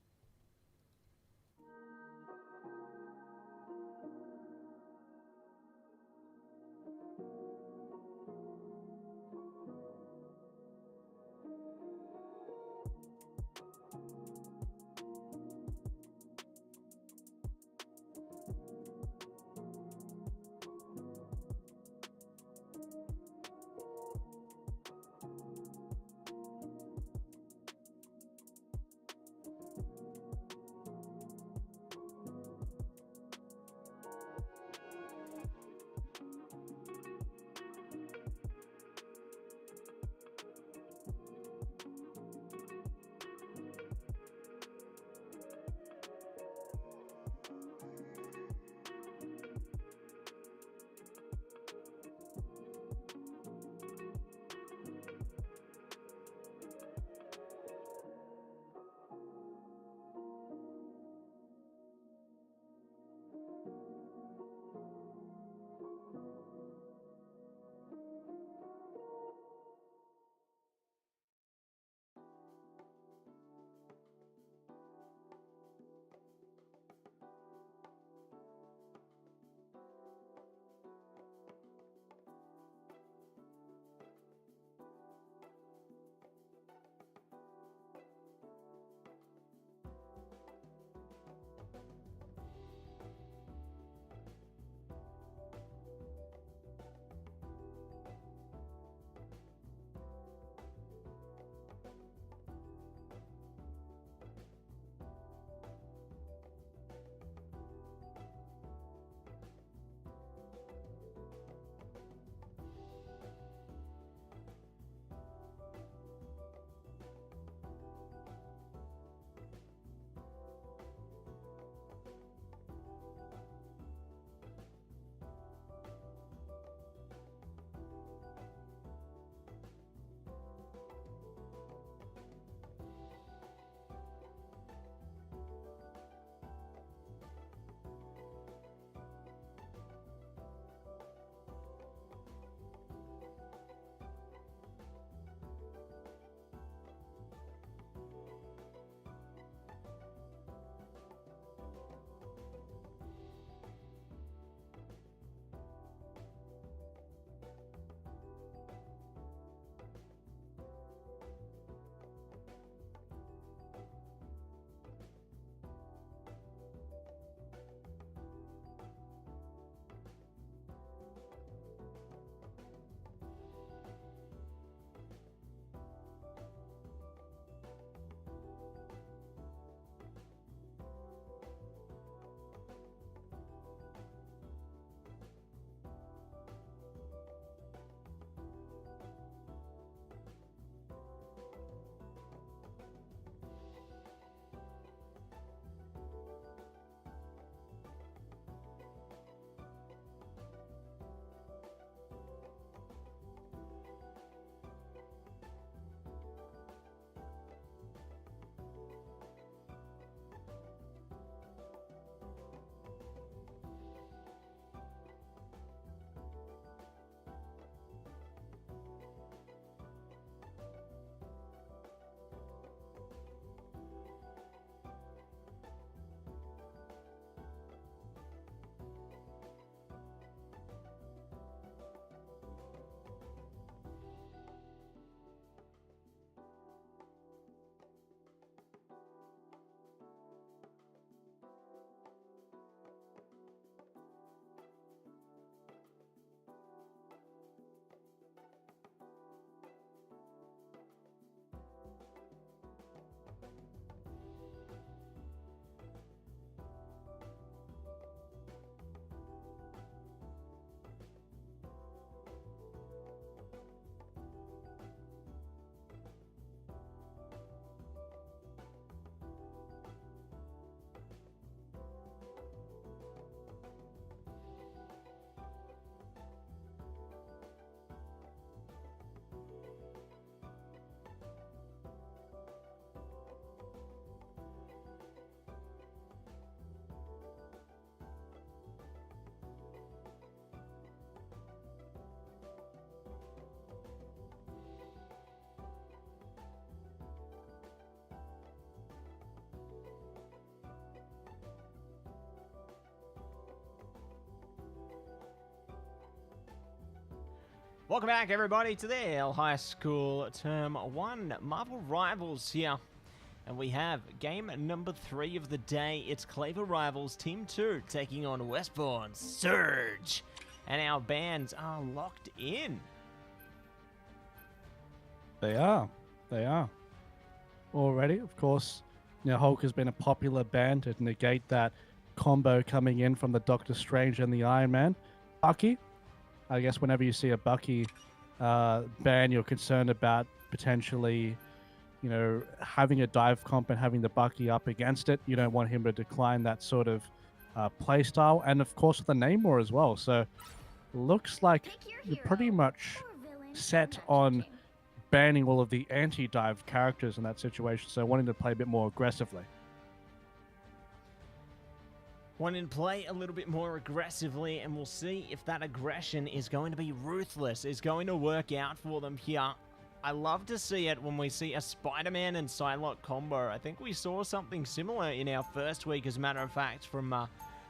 Welcome back, everybody, to the AEL High School Term 1 Marvel Rivals here. And we have game number 3 of the day. It's Claver Rivals Team 2 taking on Westbourne Surge. And our bands are locked in. They are. They are. Already, of course, you know, Hulk has been a popular band to negate that combo coming in from the Doctor Strange and the Iron Man. Bucky, I guess whenever you see a Bucky band, you're concerned about potentially, you know, having a dive comp and having the Bucky up against it. You don't want him to decline that sort of play style. And of course, the Namor as well. So looks like you're pretty much set on banning all of the anti-dive characters in that situation. So wanting to play a bit more aggressively. Wanting to play a little bit more aggressively, and we'll see if that aggression is going to be ruthless, is going to work out for them here. I love to see it when we see a Spider-Man and Psylocke combo. I think we saw something similar in our first week, as a matter of fact, from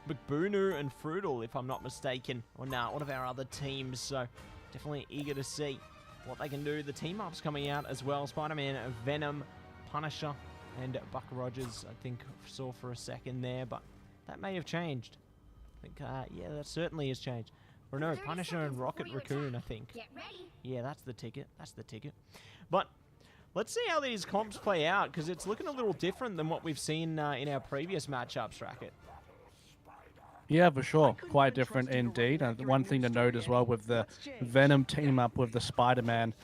McBoonoo and Fruital, if I'm not mistaken, on one of our other teams. So definitely eager to see what they can do. The team-up's coming out as well. Spider-Man, Venom, Punisher, and Buck Rogers, I think, saw for a second there, but that may have changed. I think, yeah, that certainly has changed. Or no, Punisher and Rocket Raccoon, I think. Yeah, that's the ticket. That's the ticket. But let's see how these comps play out, because it's looking a little different than what we've seen in our previous matchups, Racket. Yeah, for sure. Quite different indeed. And one thing to note as well with the Venom team up with the Spider-Man,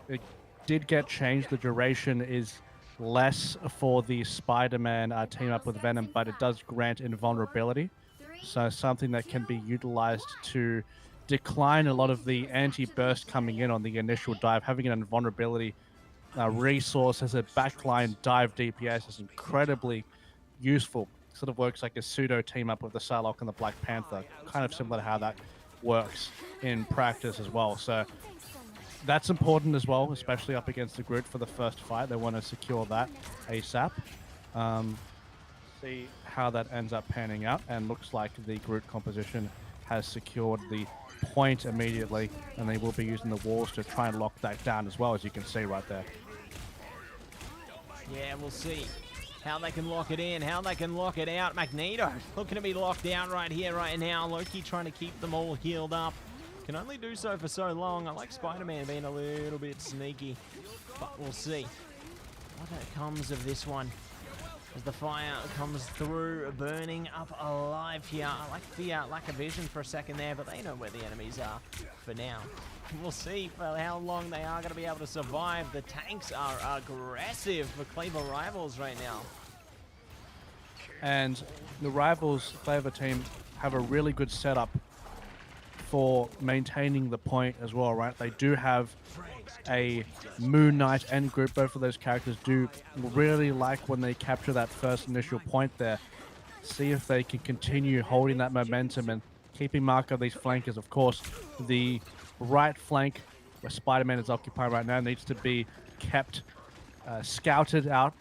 it did get changed. The duration is less for the Spider-Man team up with Venom, but it does grant invulnerability. So something that can be utilized to decline a lot of the anti-burst coming in on the initial dive. Having an invulnerability resource as a backline dive DPS is incredibly useful. Sort of works like a pseudo team up with the Psylocke and the Black Panther. Kind of similar to how that works in practice as well. So that's important as well, especially up against the Groot for the first fight. They want to secure that ASAP. See how that ends up panning out. And looks like the Groot composition has secured the point immediately. And they will be using the walls to try and lock that down as well, as you can see right there. Yeah, we'll see how they can lock it in, how they can lock it out. Magneto looking to be locked down right here, right now. Loki trying to keep them all healed up. Can only do so for so long. I like Spider-Man being a little bit sneaky, but we'll see what comes of this one as the fire comes through, burning up alive here. I like the lack of vision for a second there, but they know where the enemies are for now. We'll see for how long they are going to be able to survive. The tanks are aggressive for Claver Rivals right now. And the Rivals Claver team have a really good setup for maintaining the point as well, right? They do have a Moon Knight and Groot. Both of those characters do really like when they capture that first initial point there. See if they can continue holding that momentum and keeping mark of these flankers. Of course, the right flank where Spider-Man is occupying right now needs to be kept scouted out,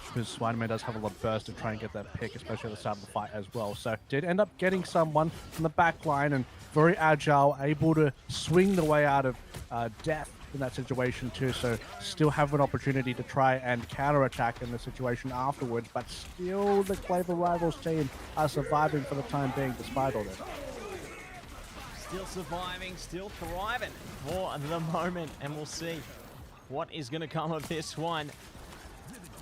because Spider-Man does have a lot of burst to try and get that pick, especially at the start of the fight as well. So did end up getting someone from the back line, and very agile, able to swing the way out of death in that situation too. So still have an opportunity to try and counterattack in the situation afterwards, but still the Claver Rivals team are surviving for the time being despite all this. Still surviving, still thriving for the moment, and we'll see what is going to come of this one.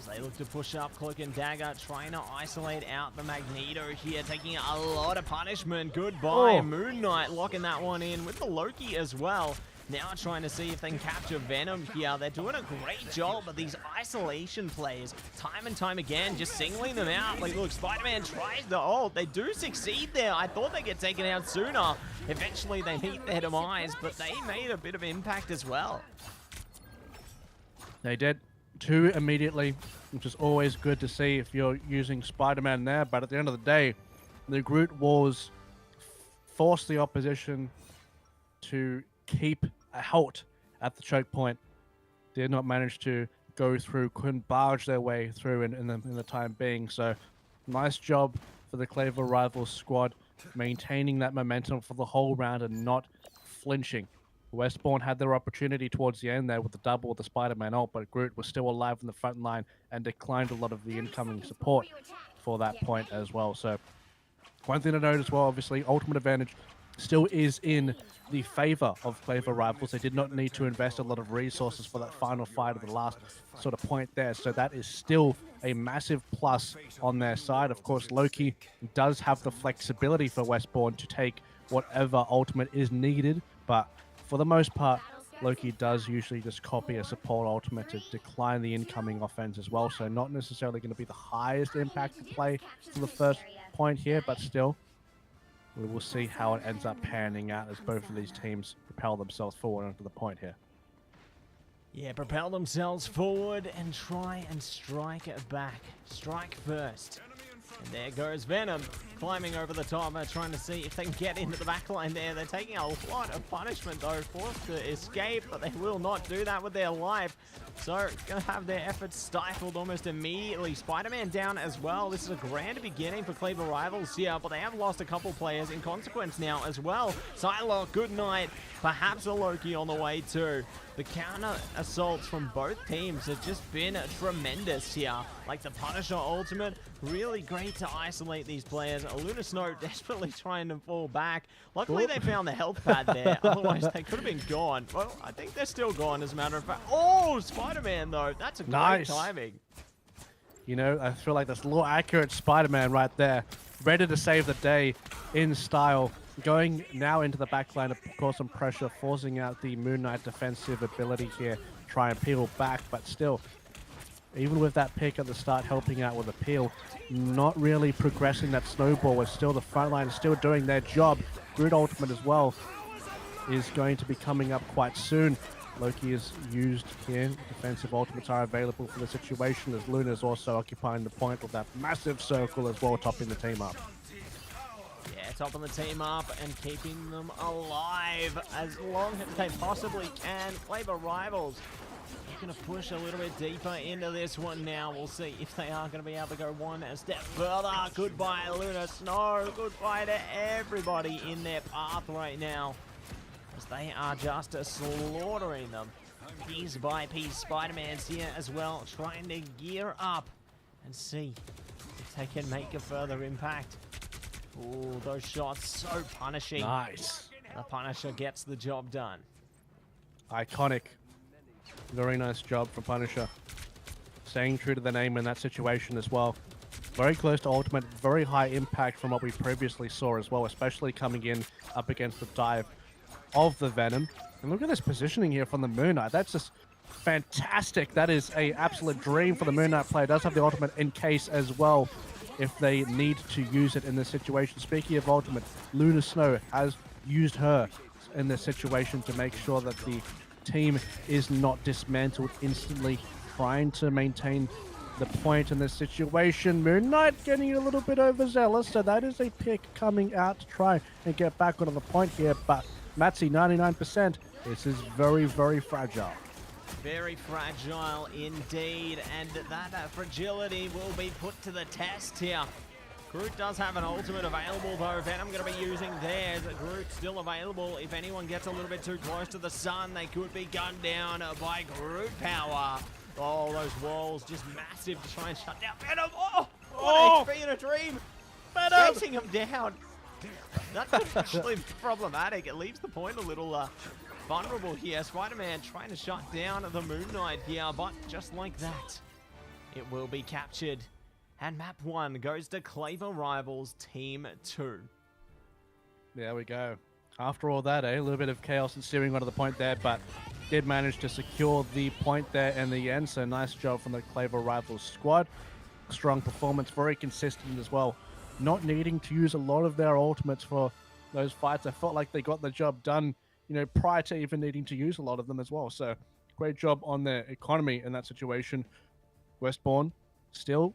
They look to push up Cloak and Dagger, trying to isolate out the Magneto here, taking a lot of punishment. Goodbye, Moon Knight locking that one in with the Loki as well. Now trying to see if they can capture Venom here. They're doing a great job, but these isolation plays, time and time again, just singling them out. Like, look, Spider-Man tries the ult. They do succeed there. I thought they'd get taken out sooner. Eventually, they meet their demise, but they made a bit of impact as well. They did. 2 immediately, which is always good to see if you're using Spider-Man there. But at the end of the day, the Groot Wars forced the opposition to keep a halt at the choke point. Did not manage to go through, couldn't barge their way through in the time being. So nice job for the Claver Rivals squad, maintaining that momentum for the whole round and not flinching Westbourne had their opportunity towards the end there with the double with the Spider-Man ult, but Groot was still alive in the front line and declined a lot of the incoming support for that point as well. So one thing to note as well, obviously, ultimate advantage still is in the favor of Claver Rivals. They did not need to invest a lot of resources for that final fight of the last sort of point there. So that is still a massive plus on their side. Of course, Loki does have the flexibility for Westbourne to take whatever ultimate is needed, but for the most part, Loki does usually just copy a support ultimate to decline the incoming offense as well. So not necessarily going to be the highest impact to play for the first point here, but still, we will see how it ends up panning out as both of these teams propel themselves forward onto the point here. Yeah, propel themselves forward and try and strike it back. Strike first. And there goes Venom, climbing over the top, trying to see if they can get into the backline there. They're taking a lot of punishment, though, forced to escape, but they will not do that with their life. So, going to have their efforts stifled almost immediately. Spider-Man down as well. This is a grand beginning for Cleaver Rivals here, but they have lost a couple players in consequence now as well. Psylocke, good night. Perhaps a Loki on the way too. The counter assaults from both teams have just been tremendous here. Like the Punisher ultimate, really great to isolate these players. Luna Snow desperately trying to fall back. Luckily they found the health pad there, otherwise they could have been gone. Well, I think they're still gone as a matter of fact. Oh, Spider-Man though, that's a great timing. You know, I feel like that's a little accurate Spider-Man right there. Ready to save the day in style. Going now into the backline to cause some pressure, forcing out the Moon Knight defensive ability here. Try and peel back, but still, even with that pick at the start helping out with a peel, not really progressing that snowball. Is still the front line still doing their job. Groot ultimate as well is going to be coming up quite soon. Loki is used here. Defensive ultimates are available for the situation as Luna is also occupying the point with that massive circle as well, topping the team up. Yeah, topping the team up and keeping them alive as long as they possibly can. Claver Rivals are going to push a little bit deeper into this one now. We'll see if they are going to be able to go one step further. Goodbye, Luna Snow. Goodbye to everybody in their path right now, as they are just slaughtering them. Piece by piece, Spider-Man's here as well, trying to gear up and see if they can make a further impact. Ooh, those shots so punishing. Nice. The Punisher gets the job done. Iconic. Very nice job from Punisher. Staying true to the name in that situation as well. Very close to ultimate, very high impact from what we previously saw as well, especially coming in up against the dive of the Venom. And look at this positioning here from the Moon Knight. That's just fantastic. That is an absolute dream for the Moon Knight player. Does have the ultimate in case as well, if they need to use it in this situation. Speaking of ultimate, Luna Snow has used her in this situation to make sure that the team is not dismantled instantly, trying to maintain the point in this situation. Moon Knight getting a little bit overzealous, so that is a pick coming out to try and get back onto the point here, but Matzy, 99%. This is very, very fragile. Very fragile indeed, and that fragility will be put to the test here. Groot does have an ultimate available though. Venom going to be using theirs. Groot still available. If anyone gets a little bit too close to the sun, they could be gunned down by Groot power. Oh, those walls just massive to try and shut down Venom. Oh, what HP in a dream. Venom! Chasing him down. That could actually be problematic. It leaves the point a little vulnerable here. Spider-Man trying to shut down the Moon Knight here, but just like that, it will be captured. And map 1 goes to Claver Rivals Team 2. There we go. After all that, a little bit of chaos and steering onto the point there, but did manage to secure the point there in the end. So nice job from the Claver Rivals squad. Strong performance, very consistent as well. Not needing to use a lot of their ultimates for those fights. I felt like they got the job done, you know, prior to even needing to use a lot of them as well. So great job on their economy in that situation. Westbourne still,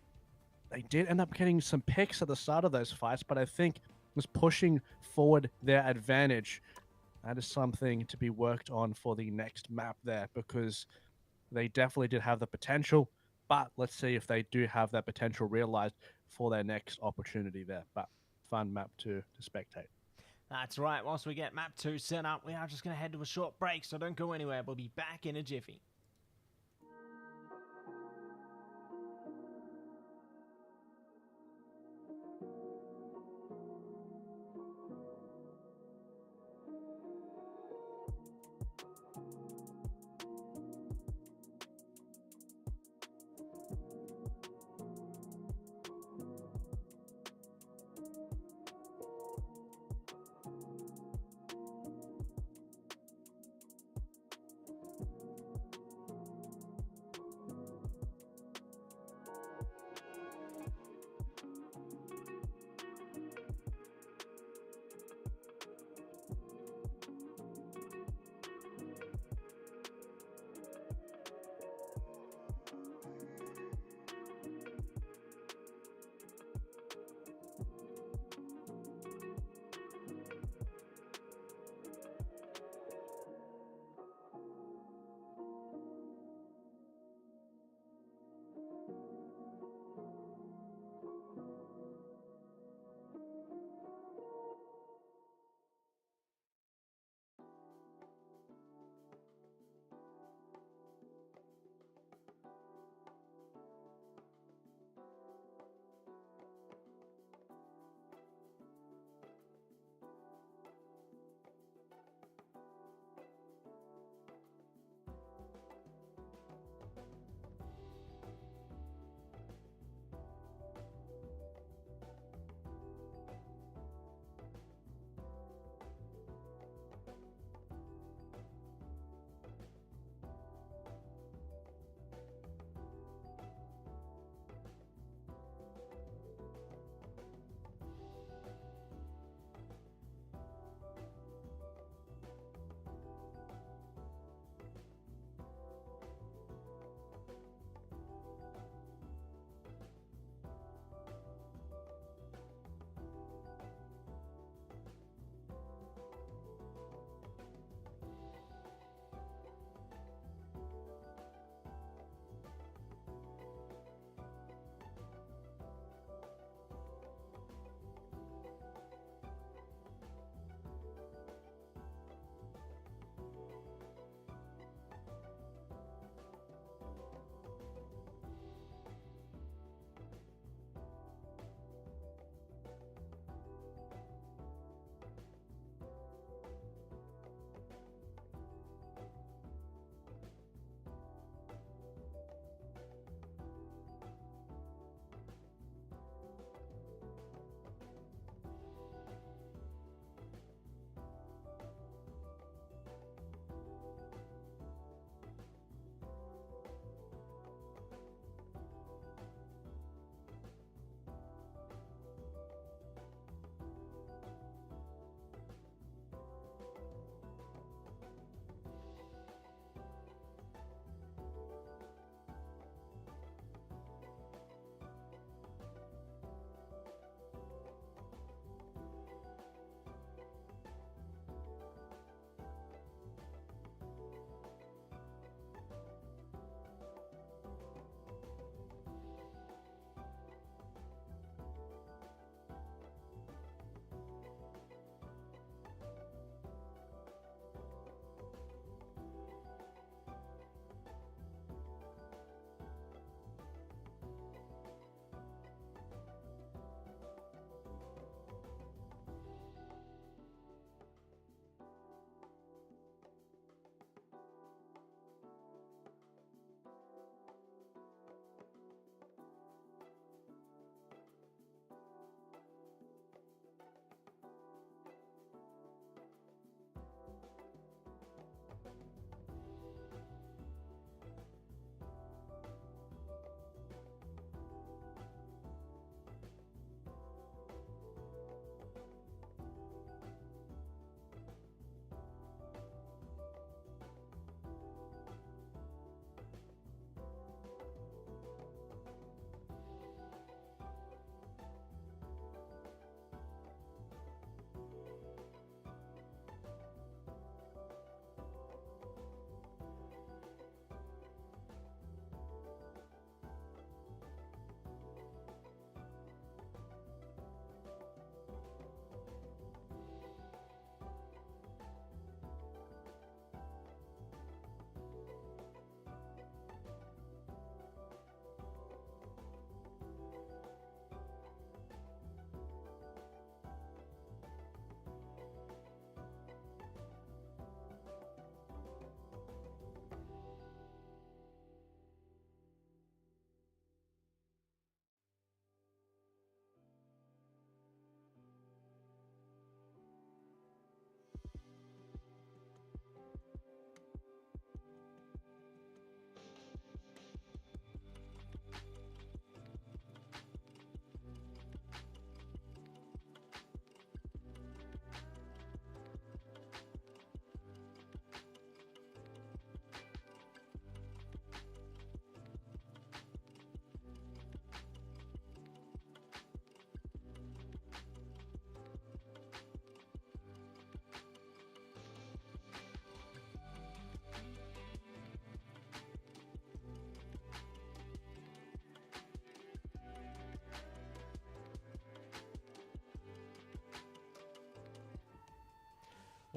they did end up getting some picks at the start of those fights, but I think was pushing forward their advantage. That is something to be worked on for the next map there, because they definitely did have the potential, but let's see if they do have that potential realized for their next opportunity there. But fun map to spectate. That's right, whilst we get map 2 set up, we are just going to head to a short break, so don't go anywhere. We'll be back in a jiffy.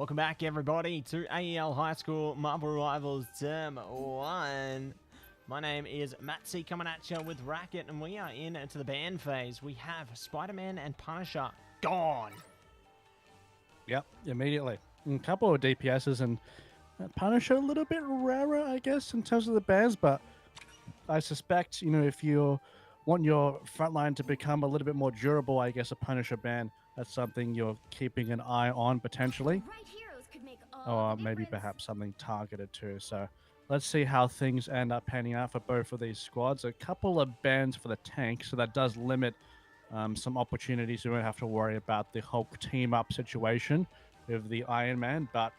Welcome back, everybody, to AEL High School Marble Rivals Term 1. My name is Matsy, coming at you with Racquet, and we are into the ban phase. We have Spider-Man and Punisher gone. Yep, immediately. A couple of DPSs, and Punisher a little bit rarer, I guess, in terms of the bans, but I suspect, you know, if you want your front line to become a little bit more durable, I guess a Punisher ban, that's something you're keeping an eye on potentially. Or maybe perhaps something targeted too. So let's see how things end up panning out for both of these squads. A couple of bans for the tank, so that does limit some opportunities. We won't have to worry about the Hulk team-up situation with the Iron Man, but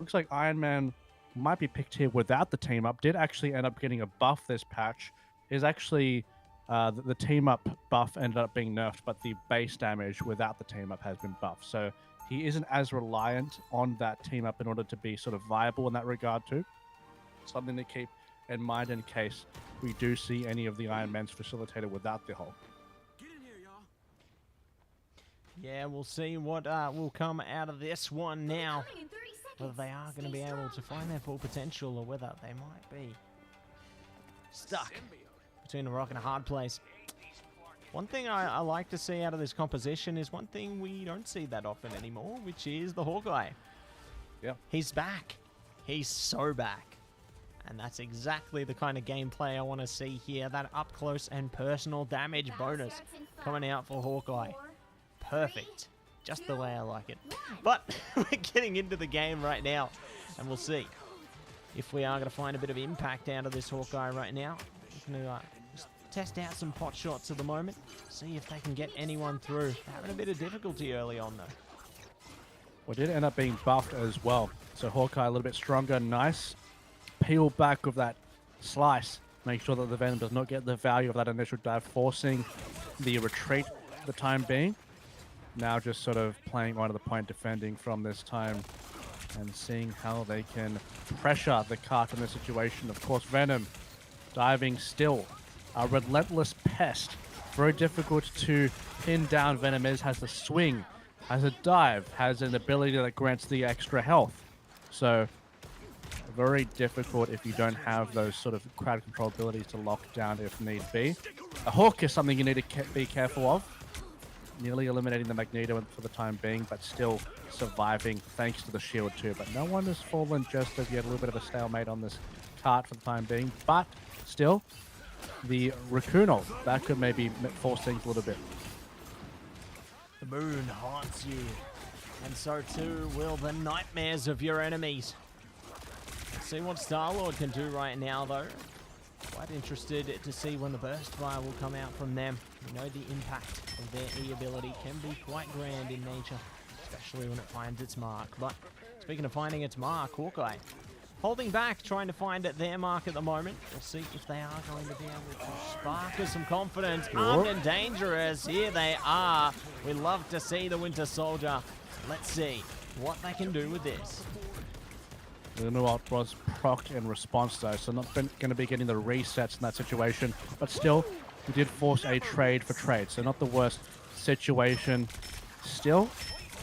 looks like Iron Man might be picked here without the team-up. Did actually end up getting a buff this patch. Is actually... the team-up buff ended up being nerfed, but the base damage without the team-up has been buffed. So he isn't as reliant on that team-up in order to be sort of viable in that regard too. Something to keep in mind in case we do see any of the Iron Mans facilitated without the Hulk. Get in here, y'all. Yeah, we'll see what will come out of this one now. Whether they are going to be able to find their full potential or whether they might be stuck between a rock and a hard place. One thing I like to see out of this composition is one thing we don't see that often anymore, which is the Hawkeye. Yeah. He's back. He's so back. And that's exactly the kind of gameplay I want to see here. That up close and personal damage bonus coming out for Hawkeye. Perfect. Just the way I like it. But we're getting into the game right now, and we'll see if we are going to find a bit of impact out of this Hawkeye right now. We're going to just test out some pot shots at the moment, see if they can get anyone through. They're having a bit of difficulty early on, though. Well, did end up being buffed as well. So Hawkeye a little bit stronger. Nice. Peel back with that slice. Make sure that the Venom does not get the value of that initial dive, forcing the retreat for the time being. Now just sort of playing on to the point, defending from this time and seeing how they can pressure the cart in this situation. Of course, Venom diving still. A relentless pest. Very difficult to pin down. Venom has the swing, has a dive, has an ability that grants the extra health. So very difficult if you don't have those sort of crowd control abilities to lock down if need be. A Hawk is something you need to be careful of. Nearly eliminating the Magneto for the time being, but still surviving thanks to the shield too. But no one has fallen just as yet. A little bit of a stalemate on this cart for the time being. But still, the Raccoon ult, that could maybe force things a little bit. The moon haunts you, and so too will the nightmares of your enemies. Let's see what Star-Lord can do right now, though. Quite interested to see when the burst fire will come out from them. We know the impact of their E ability can be quite grand in nature, especially when it finds its mark. But speaking of finding its mark, Hawkeye holding back, trying to find their mark at the moment. We'll see if they are going to be able to spark us some confidence. Armed and dangerous, here they are. We love to see the Winter Soldier. Let's see what they can do with this. The new ult was proc in response though, so not going to be getting the resets in that situation. But still, we did force a trade for trade, so not the worst situation. Still,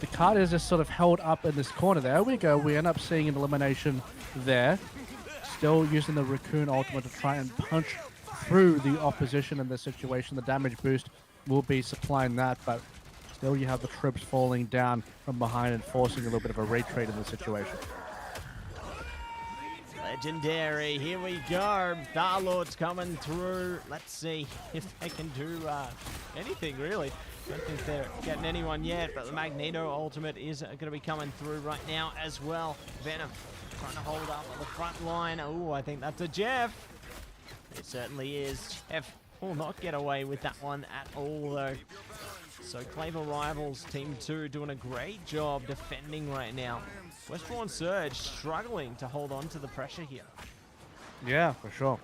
the card is just sort of held up in this corner. There we go. We end up seeing an elimination there. Still using the Raccoon ultimate to try and punch through the opposition in this situation. The damage boost will be supplying that, but still you have the troops falling down from behind and forcing a little bit of a retreat in this situation. Legendary, here we go. Star-Lord's coming through. Let's see if they can do anything, really. Don't think they're getting anyone yet, but the Magneto ultimate is going to be coming through right now as well. Venom trying to hold up on the front line. Oh, I think that's a Jeff. It certainly is. Jeff will not get away with that one at all, though. So Claver Rivals Team 2 doing a great job defending right now. Westbourne Surge struggling to hold on to the pressure here. Yeah, for sure.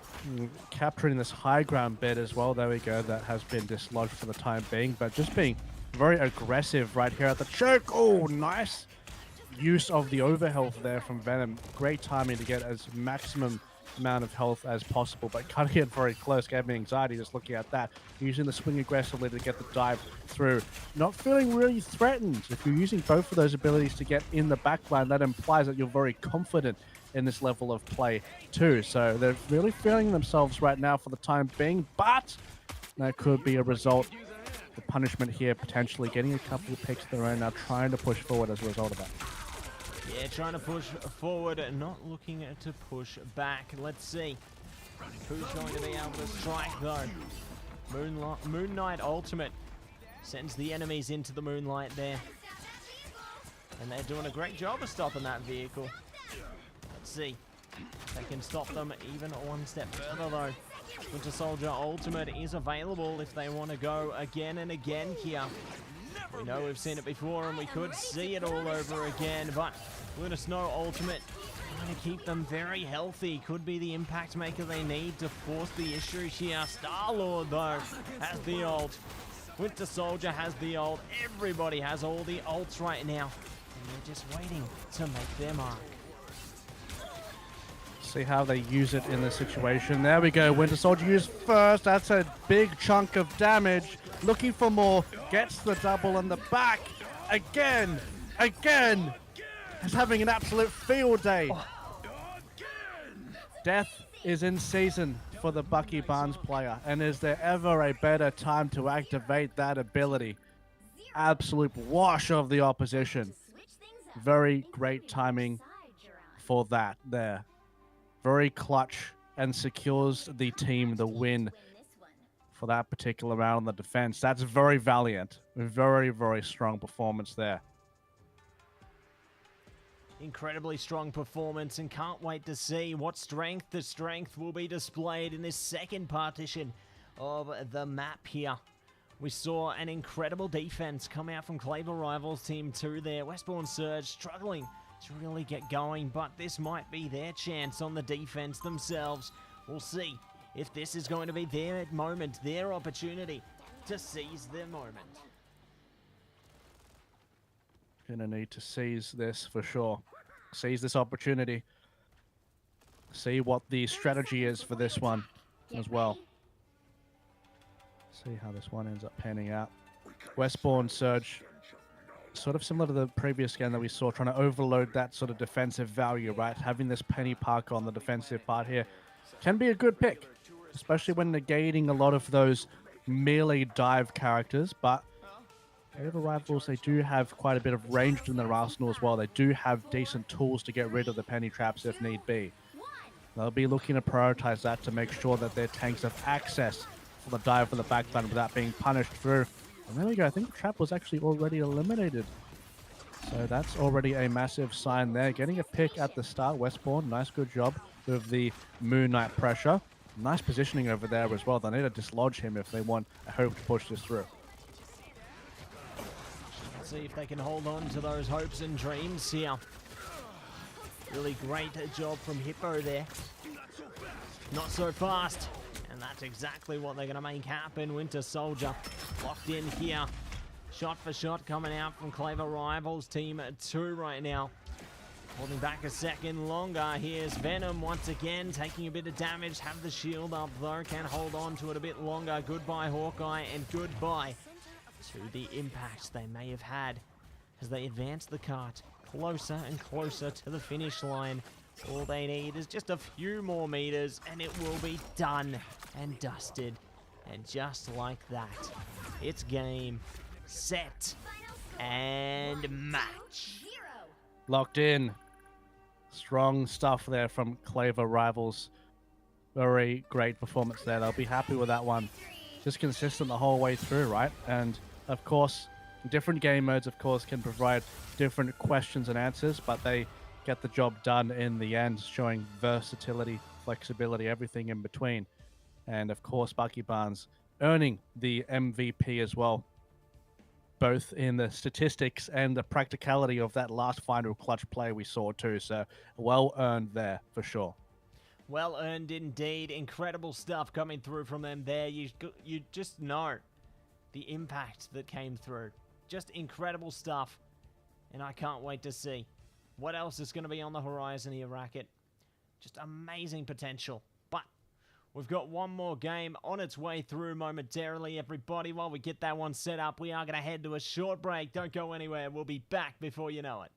Capturing this high ground bit as well. There we go. That has been dislodged for the time being, but just being very aggressive right here at the choke. Oh, nice use of the overhealth there from Venom. Great timing to get as maximum amount of health as possible, but cutting it very close gave me anxiety just looking at that. Using the swing aggressively to get the dive through. Not feeling really threatened. If you're using both of those abilities to get in the backline, that implies that you're very confident in this level of play too. So they're really feeling themselves right now for the time being, but that could be a result. The punishment here potentially getting a couple of picks of their own now, trying to push forward as a result of that. Yeah, trying to push forward and not looking to push back. Let's see who's going to be able to strike though. Moon Knight Ultimate sends the enemies into the moonlight there. And they're doing a great job of stopping that vehicle. Let's see if they can stop them even one step further though. Winter Soldier Ultimate is available if they want to go again and again here. We know we've seen it before and we could see it all over again, but Lunar Snow Ultimate trying to keep them very healthy. Could be the impact maker they need to force the issue here. Star-Lord, though, has the ult. Winter Soldier has the ult. Everybody has all the ults right now. And they're just waiting to make their mark. See how they use it in this situation. There we go. Winter Soldier used first. That's a big chunk of damage. Looking for more. Gets the double on the back. Again. He's having an absolute field day. Death is in season for the Bucky Barnes player. And is there ever a better time to activate that ability? Absolute wash of the opposition. Very great timing for that there. Very clutch and secures the team the win for that particular round on the defense. That's very valiant. Very, very strong performance there. Incredibly strong performance, and can't wait to see what strength will be displayed in this second partition of the map here. We saw an incredible defense come out from Claver Rivals Team 2 there. Westbourne Surge struggling to really get going, but this might be their chance on the defense themselves. We'll see if this is going to be their moment, their opportunity to seize their moment. Gonna need to seize this for sure. Seize this opportunity. See what the strategy is for this one as well. See how this one ends up panning out. Westbourne Surge, sort of similar to the previous game that we saw, trying to overload that sort of defensive value, right? Having this Penny Parker on the defensive part here can be a good pick, especially when negating a lot of those melee dive characters, but Claver Rivals, they do have quite a bit of range in their arsenal as well. They do have decent tools to get rid of the penny traps if need be. They'll be looking to prioritize that to make sure that their tanks have access for the dive for the backline without being punished through. And there we go. I think the trap was actually already eliminated. So that's already a massive sign there. Getting a pick at the start. Westbourne, nice good job with the Moon Knight pressure. Nice positioning over there as well. They need to dislodge him if they want a hope to push this through. Let's see if they can hold on to those hopes and dreams here. Really great job from Hippo there. Not so fast. And that's exactly what they're going to make happen. Winter Soldier locked in here. Shot for shot coming out from Claver Rivals Team 2 right now. Holding back a second longer. Here's Venom once again taking a bit of damage. Have the shield up though. Can hold on to it a bit longer. Goodbye Hawkeye and goodbye to the impact they may have had as they advance the cart closer and closer to the finish line. All they need is just a few more meters and it will be done and dusted. And just like that, it's game, set, and match. Locked in. Strong stuff there from Claver Rivals. Very great performance there. They'll be happy with that one. Just consistent the whole way through, right? And of course, different game modes, of course, can provide different questions and answers, but they get the job done in the end, showing versatility, flexibility, everything in between. And of course, Bucky Barnes earning the MVP as well, both in the statistics and the practicality of that last final clutch play we saw too. So well earned there for sure. Well earned indeed. Incredible stuff coming through from them there. You just know the impact that came through. Just incredible stuff. And I can't wait to see what else is going to be on the horizon here, Racquet. Just amazing potential. But we've got one more game on its way through momentarily, everybody. While we get that one set up, we are going to head to a short break. Don't go anywhere. We'll be back before you know it.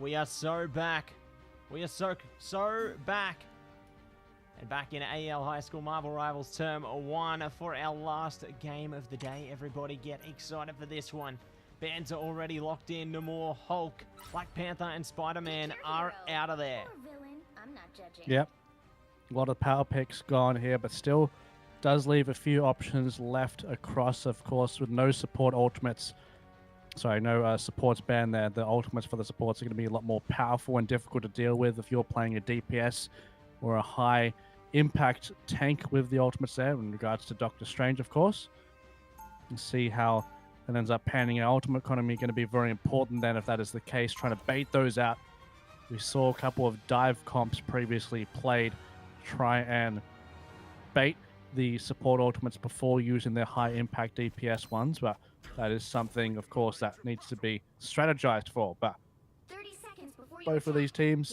We are so back. We are so back. And back in AEL High School Marble Rivals Term 1 for our last game of the day. Everybody get excited for this one. Bands are already locked in. Namor, Hulk, Black Panther, and Spider-Man are out of there. Yep. A lot of power picks gone here, but still does leave a few options left across, of course, with no support ultimates. Sorry, no supports banned there. The ultimates for the supports are going to be a lot more powerful and difficult to deal with if you're playing a DPS or a high impact tank with the ultimates there, in regards to Doctor Strange, of course. And see how it ends up panning out. Ultimate economy going to be very important then if that is the case, trying to bait those out. We saw a couple of dive comps previously played try and bait the support ultimates before using their high impact DPS ones, but that is something, of course, that needs to be strategized for. But both of these teams,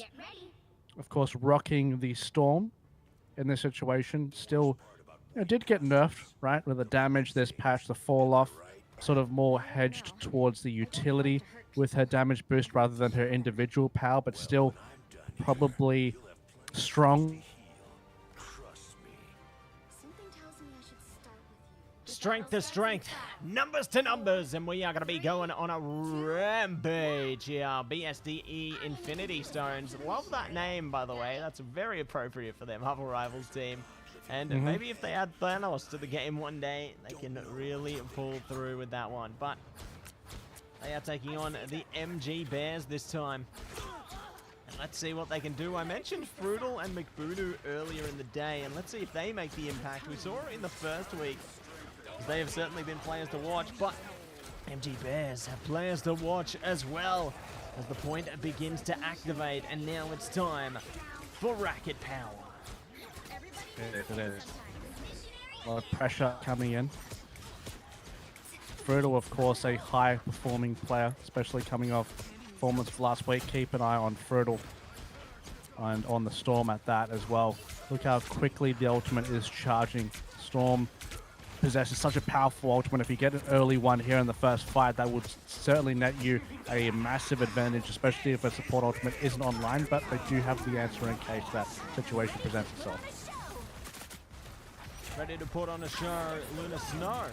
of course, rocking the Storm in this situation, still did get nerfed, right? With the damage this patch, the fall off, sort of more hedged towards the utility with her damage boost rather than her individual power, but still probably strong. Strength to strength, numbers to numbers, and we are going to be going on a rampage here. BSDE Infinity Stones. Love that name, by the way. That's very appropriate for them Marvel Rivals team. And maybe if they add Thanos to the game one day, they can really pull through with that one. But they are taking on the MG Bears this time. And let's see what they can do. I mentioned Frutal and McBoodoo earlier in the day, and let's see if they make the impact. We saw it in the first week. They have certainly been players to watch, but MG Bears have players to watch as well as the point begins to activate, and now it's time for Racket Power. It is. A lot of pressure coming in. Frutal, of course, a high-performing player, especially coming off performance of last week. Keep an eye on Frutal and on the Storm at that as well. Look how quickly the ultimate is charging. Storm possesses such a powerful ultimate. If you get an early one here in the first fight, that would certainly net you a massive advantage, especially if a support ultimate isn't online, but they do have the answer in case that situation presents itself. Ready to put on a show, Luna Snow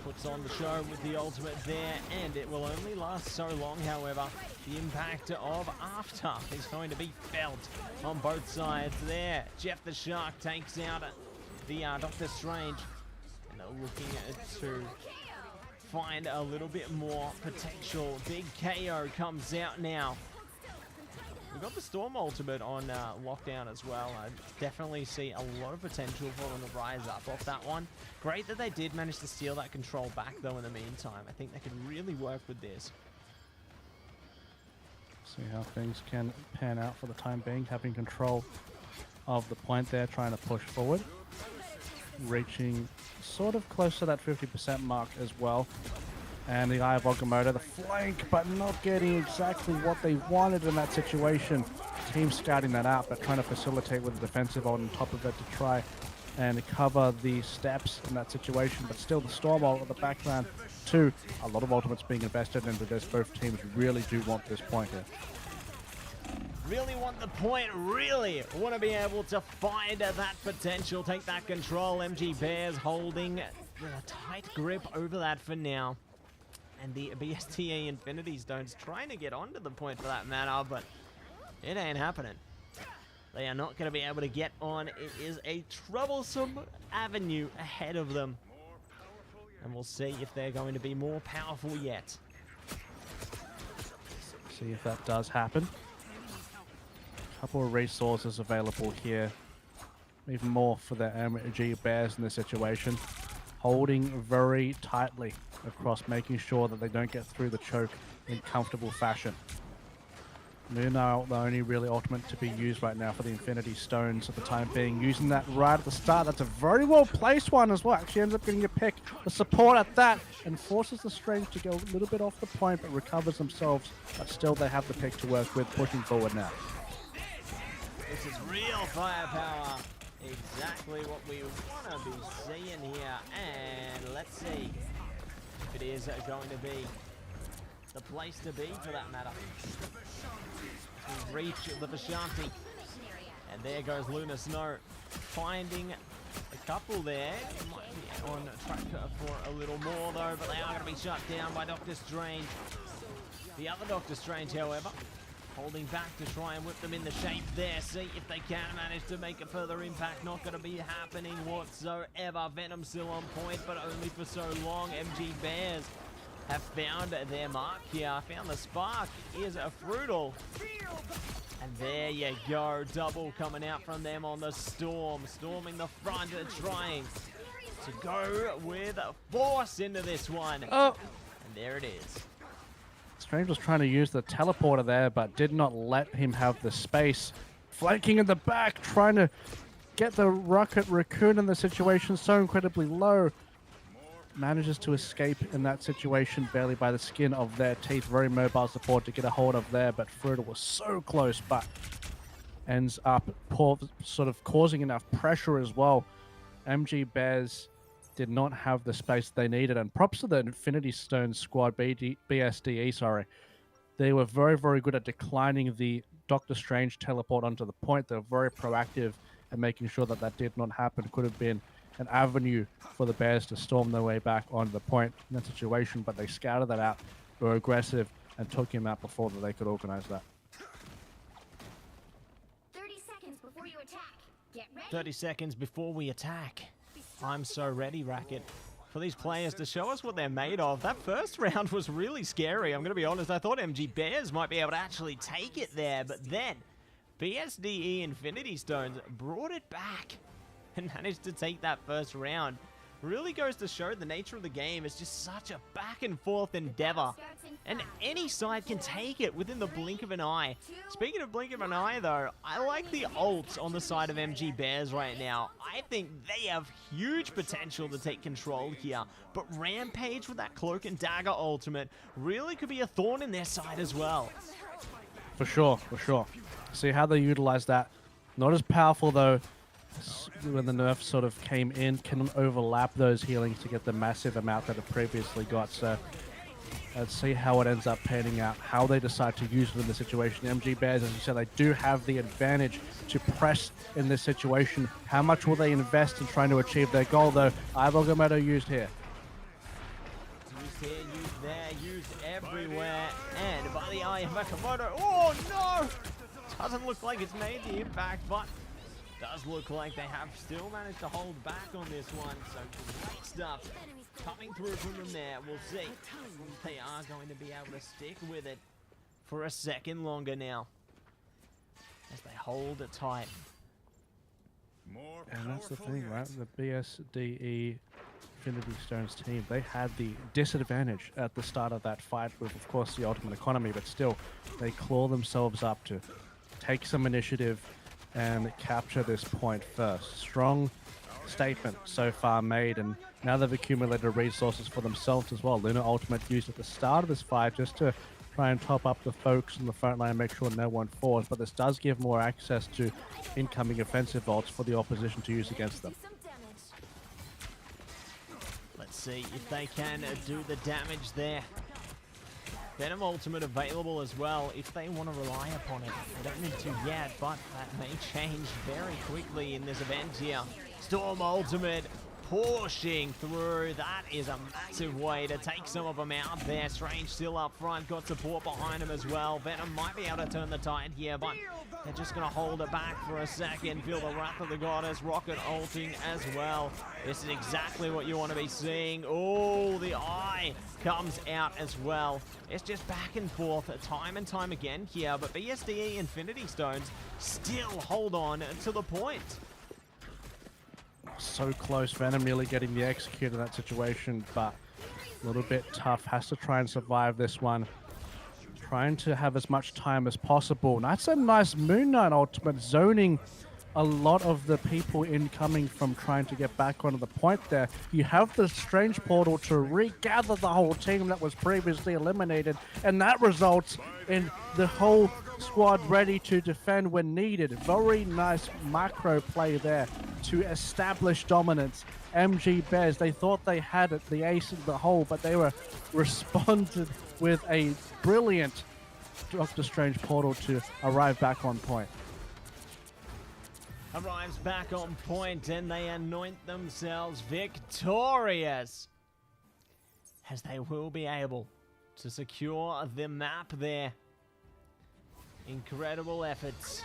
puts on the show with the ultimate there, and it will only last so long. However, the impact of After is going to be felt on both sides there. Jeff the Shark takes out the Doctor Strange, and they're looking to find a little bit more potential. Big KO comes out now. We've got the Storm ultimate on lockdown as well. I definitely see a lot of potential for them to rise up off that one. Great that they did manage to steal that control back, though, in the meantime. I think they can really work with this. See how things can pan out for the time being. Having control of the point there, trying to push forward. Reaching sort of close to that 50% mark as well. And the Eye of Agamotto, the flank, but not getting exactly what they wanted in that situation. Team scouting that out, but trying to facilitate with the defensive on top of it to try and cover the steps in that situation. But still, the Storm ult in the background, too. A lot of ultimates being invested into this. Both teams really do want this point here. Really want the point, really want to be able to find that potential, take that control. MG Bears holding a tight grip over that for now. And the BSTA Infinity Stones trying to get onto the point for that matter, but it ain't happening. They are not going to be able to get on. It is a troublesome avenue ahead of them. And we'll see if they're going to be more powerful yet. See if that does happen. A couple of resources available here. Even more for the MG Bears in this situation. Holding very tightly across, making sure that they don't get through the choke in comfortable fashion. Luna, the only really ultimate to be used right now for the Infinity Stones at the time being. Using that right at the start. That's a very well placed one as well. Actually ends up getting a pick. The support at that and forces the Strange to go a little bit off the point, but recovers themselves. But still they have the pick to work with, pushing forward now. This is real firepower. Exactly what we want to be seeing here. And let's see if it is going to be the place to be for that matter. We reach the Vishanti. And there goes Luna Snow, finding a couple there. Might be on track for a little more though, but they are going to be shut down by Doctor Strange. The other Doctor Strange, however, holding back to try and whip them in the shape there. See if they can manage to make a further impact. Not going to be happening whatsoever. Venom still on point, but only for so long. MG Bears have found their mark here. Found the spark. Is a Fruital. And there you go. Double coming out from them on the Storm. Storming the front, trying to go with force into this one. Oh. And there it is. Strange was trying to use the teleporter there, but did not let him have the space. Flanking in the back, trying to get the Rocket Raccoon in the situation so incredibly low. Manages to escape in that situation barely by the skin of their teeth. Very mobile support to get a hold of there, but Fruital was so close, but ends up sort of causing enough pressure as well. MG Bears did not have the space they needed, and props to the Infinity Stone squad, BSDE, sorry. They were very, very good at declining the Doctor Strange teleport onto the point. They were very proactive at making sure that that did not happen. Could have been an avenue for the Bears to storm their way back onto the point in that situation, but they scouted that out, were aggressive, and took him out before that they could organize that. 30 seconds before you attack. Get ready. 30 seconds before we attack. I'm so ready, Racquet, for these players to show us what they're made of. That first round was really scary. I'm going to be honest. I thought MG Bears might be able to actually take it there, but then BSDE Infinity Stones brought it back and managed to take that first round. Really goes to show the nature of the game is just such a back and forth endeavor, and any side can take it within the blink of an eye. Speaking of blink of an eye though, I like the ults on the side of MG Bears right now. I think they have huge potential to take control here, but Rampage with that Cloak and Dagger ultimate really could be a thorn in their side as well. For sure, for sure. See how they utilize that. Not as powerful though. When the nerf sort of came in, can overlap those healings to get the massive amount that it previously got. So let's see how it ends up panning out, how they decide to use it in the situation. MG Bears, as you said, they do have the advantage to press in this situation. How much will they invest in trying to achieve their goal, though? Agamotto used here. Used here, used there, used everywhere, and by the eye of Agamotto. Oh no! Doesn't look like it's made the impact, but does look like they have still managed to hold back on this one. So great stuff coming through from them there. We'll see if they are going to be able to stick with it for a second longer now, as they hold it tight. And that's the thing, right? The BSDE Infinity Stones team, they had the disadvantage at the start of that fight with, of course, the Ultimate Economy, but still, they claw themselves up to take some initiative and capture this point first. Strong statement so far made, and now they've accumulated resources for themselves as well. Luna Ultimate used at the start of this fight just to try and top up the folks on the front line and make sure no one falls, but this does give more access to incoming offensive ults for the opposition to use against them. Let's see if they can do the damage there. Venom Ultimate available as well if they want to rely upon it. They don't need to yet, but that may change very quickly in this event here. Storm Ultimate pushing through. That is a massive way to take some of them out there. Strange still up front, got support behind him as well. Venom might be able to turn the tide here, but they're just going to hold it back for a second. Feel the wrath of the goddess. Rocket ulting as well. This is exactly what you want to be seeing. Oh, the eye comes out as well. It's just back and forth time and time again here, but BSDE Infinity Stones still hold on to the point. So close. Venom nearly getting the execute in that situation, but a little bit tough. Has to try and survive this one. Trying to have as much time as possible. And that's a nice Moon Knight ultimate, zoning a lot of the people incoming from trying to get back onto the point there. You have the Strange Portal to regather the whole team that was previously eliminated, and that results in the whole squad ready to defend when needed. Very nice macro play there to establish dominance. MG Bears, they thought they had it, the ace in the hole, but they were responded with a brilliant Doctor Strange portal to arrive back on point. Arrives back on point and they anoint themselves victorious, as they will be able to secure the map there. Incredible efforts,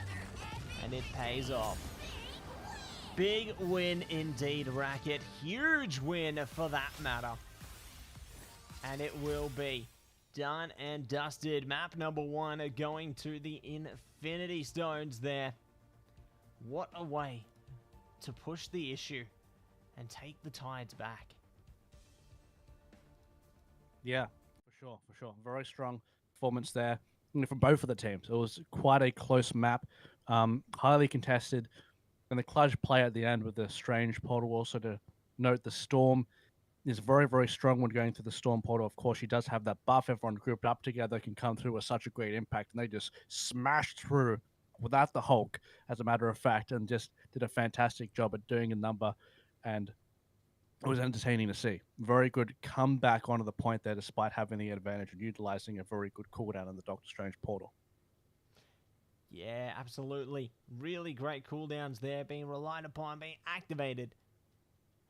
and it pays off. Big win indeed, Racquet. Huge win for that matter. And it will be done and dusted. Map number 1 going to the Infinity Stones there. What a way to push the issue and take the Tides back. Yeah, for sure. Very strong performance there from both of the teams. It was quite a close map, highly contested, and the clutch play at the end with the Strange portal. Also to note, the Storm is very, very strong when going through the Storm portal. Of course, she does have that buff. Everyone grouped up together can come through with such a great impact, and they just smashed through without the Hulk, as a matter of fact, and just did a fantastic job at doing a number, and it was entertaining to see. Very good comeback onto the point there, despite having the advantage and utilizing a very good cooldown in the Doctor Strange portal. Yeah, absolutely. Really great cooldowns there, being relied upon, being activated,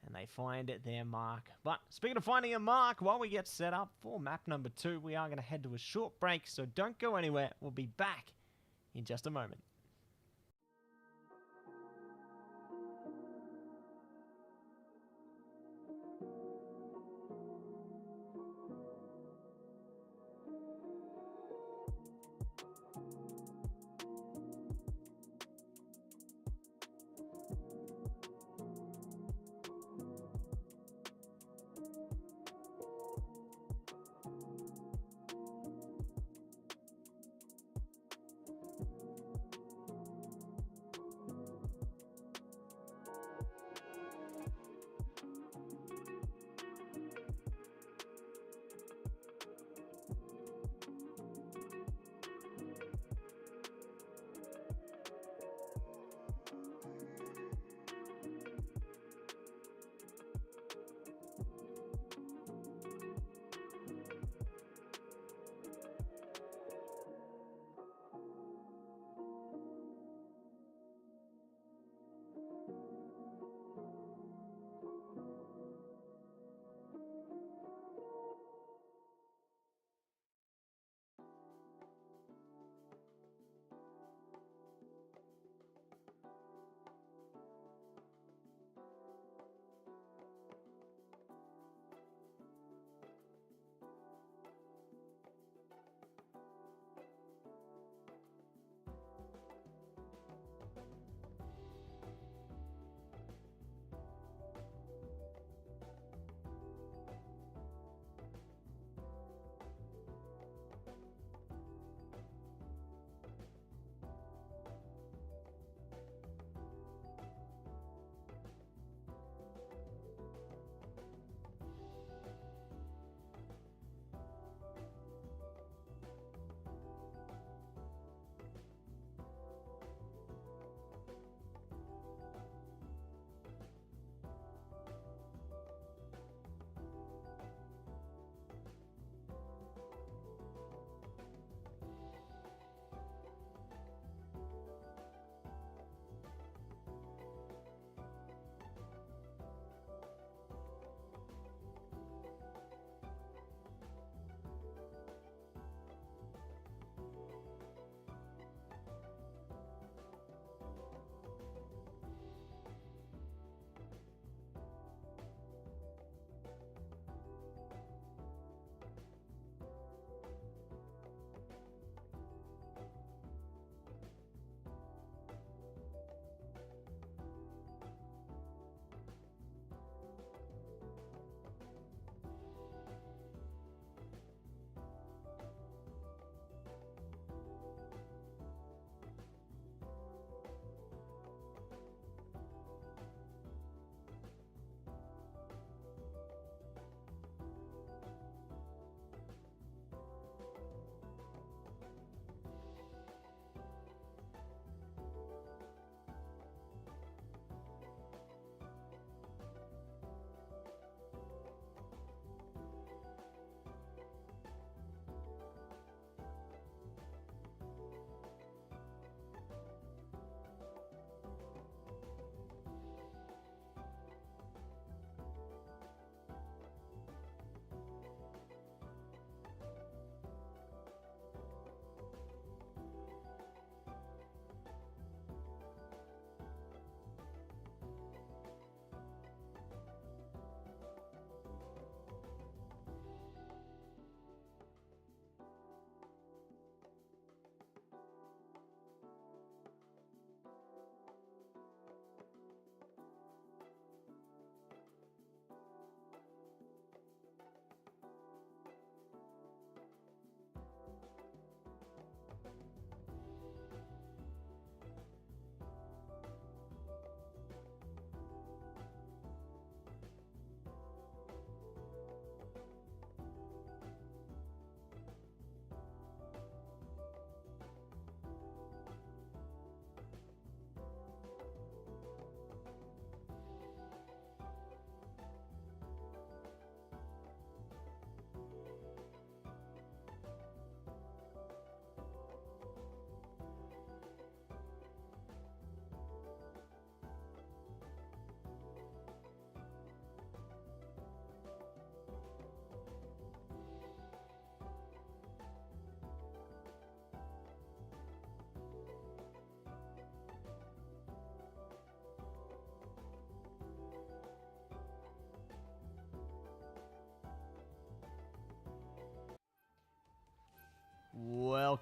and they find their mark. But speaking of finding a mark, while we get set up for map number 2, we are going to head to a short break, so don't go anywhere. We'll be back in just a moment.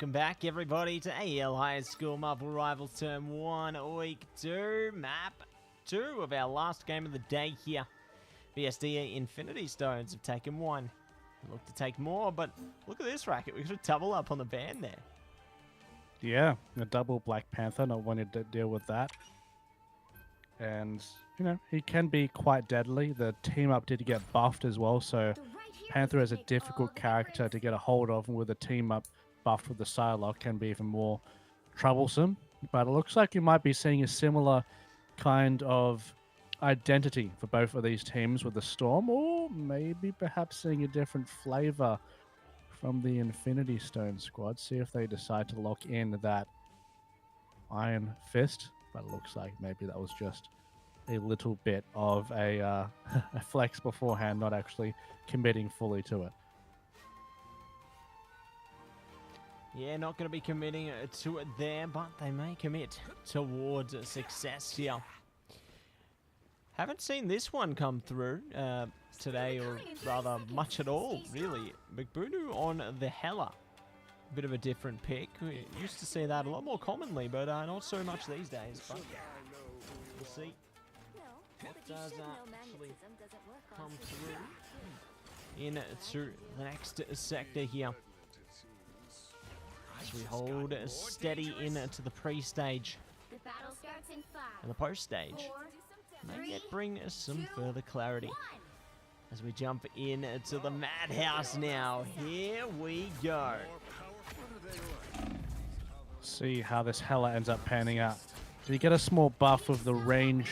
Welcome back, everybody, to AEL High School Marvel Rivals Term 1, Week 2, Map 2 of our last game of the day here. VSD Infinity Stones have taken one. Look to take more, but look at this racket. We got a double up on the band there. Yeah, a double Black Panther, not wanting to deal with that. And, you know, he can be quite deadly. The team up did get buffed as well, so Panther is a difficult character to get a hold of, and with a team up buffed with the Psylocke can be even more troublesome. But it looks like you might be seeing a similar kind of identity for both of these teams with the Storm, or maybe perhaps seeing a different flavor from the Infinity Stone squad. See if they decide to lock in that Iron Fist. But it looks like maybe that was just a little bit of a, a flex beforehand, not actually committing fully to it. Yeah, not going to be committing to it there, but they may commit towards success here. Haven't seen this one come through today, or rather much at all, really. McBoonoo on the Hella. Bit of a different pick. We used to see that a lot more commonly, but not so much these days. But we'll see what does actually come through into the next sector here. As we hold steady into the pre-stage and the post-stage. May yet bring us some further clarity. As we jump into the madhouse now. Here we go. See how this Hella ends up panning out. So you get a small buff of the range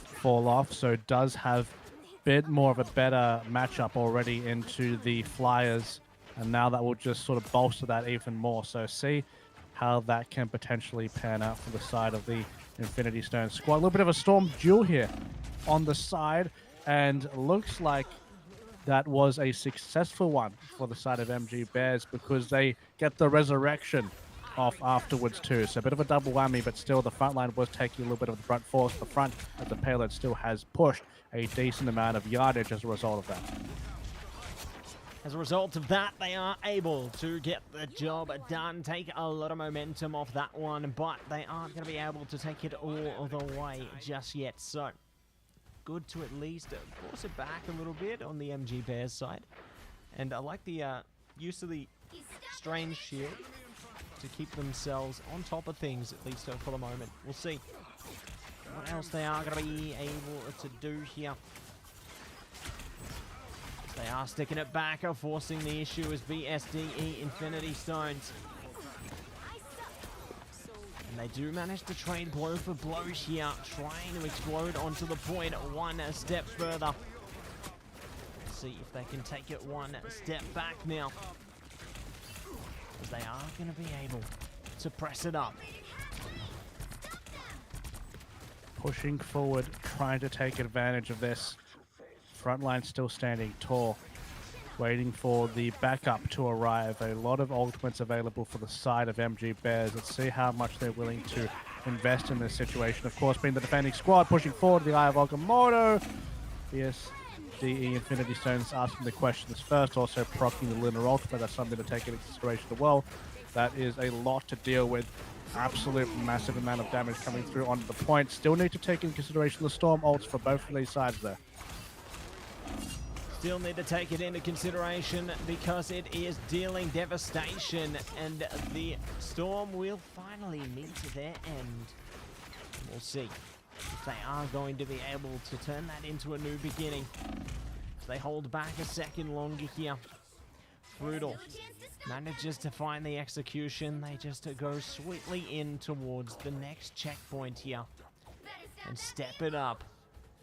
fall off, so it does have a bit more of a better matchup already into the Flyers, and now that will just sort of bolster that even more. So see how that can potentially pan out for the side of the Infinity Stone squad. A little bit of a Storm duel here on the side, and looks like that was a successful one for the side of MG Bears, because they get the resurrection off afterwards too. So a bit of a double whammy, but still the front line was taking a little bit of the brunt force. The front of the payload still has pushed a decent amount of yardage as a result of that. As a result of that, they are able to get the job done, take a lot of momentum off that one, but they aren't going to be able to take it all the way just yet. So good to at least force it back a little bit on the MG Bears side. And I like the use of the Strange Shield to keep themselves on top of things, at least for the moment. We'll see what else they are going to be able to do here. They are sticking it back, forcing the issue as VSDE Infinity Stones. And they do manage to trade blow for blow here, trying to explode onto the point one step further. Let's see if they can take it one step back now, as they are going to be able to press it up. Pushing forward, trying to take advantage of this. Front line still standing tall, waiting for the backup to arrive. A lot of ultimates available for the side of MG Bears. Let's see how much they're willing to invest in this situation. Of course, being the defending squad, pushing forward the Eye of Agamotto. VSDE Infinity Stones asking the questions first, also proccing the Lunar Ultimate. That's something to take into consideration as well. That is a lot to deal with. Absolute massive amount of damage coming through onto the point. Still need to take into consideration the Storm ults for both of these sides there. Still need to take it into consideration because it is dealing devastation, and the Storm will finally meet their end. We'll see if they are going to be able to turn that into a new beginning. If they hold back a second longer here. Brutal manages to find the execution. They just go sweetly in towards the next checkpoint here and step it up.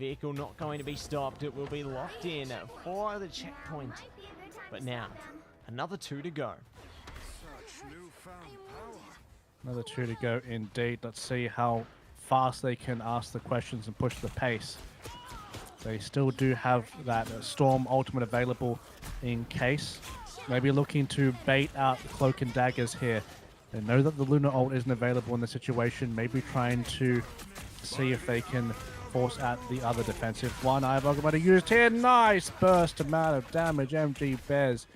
Vehicle not going to be stopped. It will be locked in for the checkpoint. But now, another 2 to go. Another 2 to go indeed. Let's see how fast they can ask the questions and push the pace. They still do have that Storm ultimate available in case. Maybe looking to bait out the Cloak and Daggers here. They know that the Lunar ult isn't available in the situation. Maybe trying to see if they can force out the other defensive one. I've already used here. Nice burst amount of damage. MG Bears,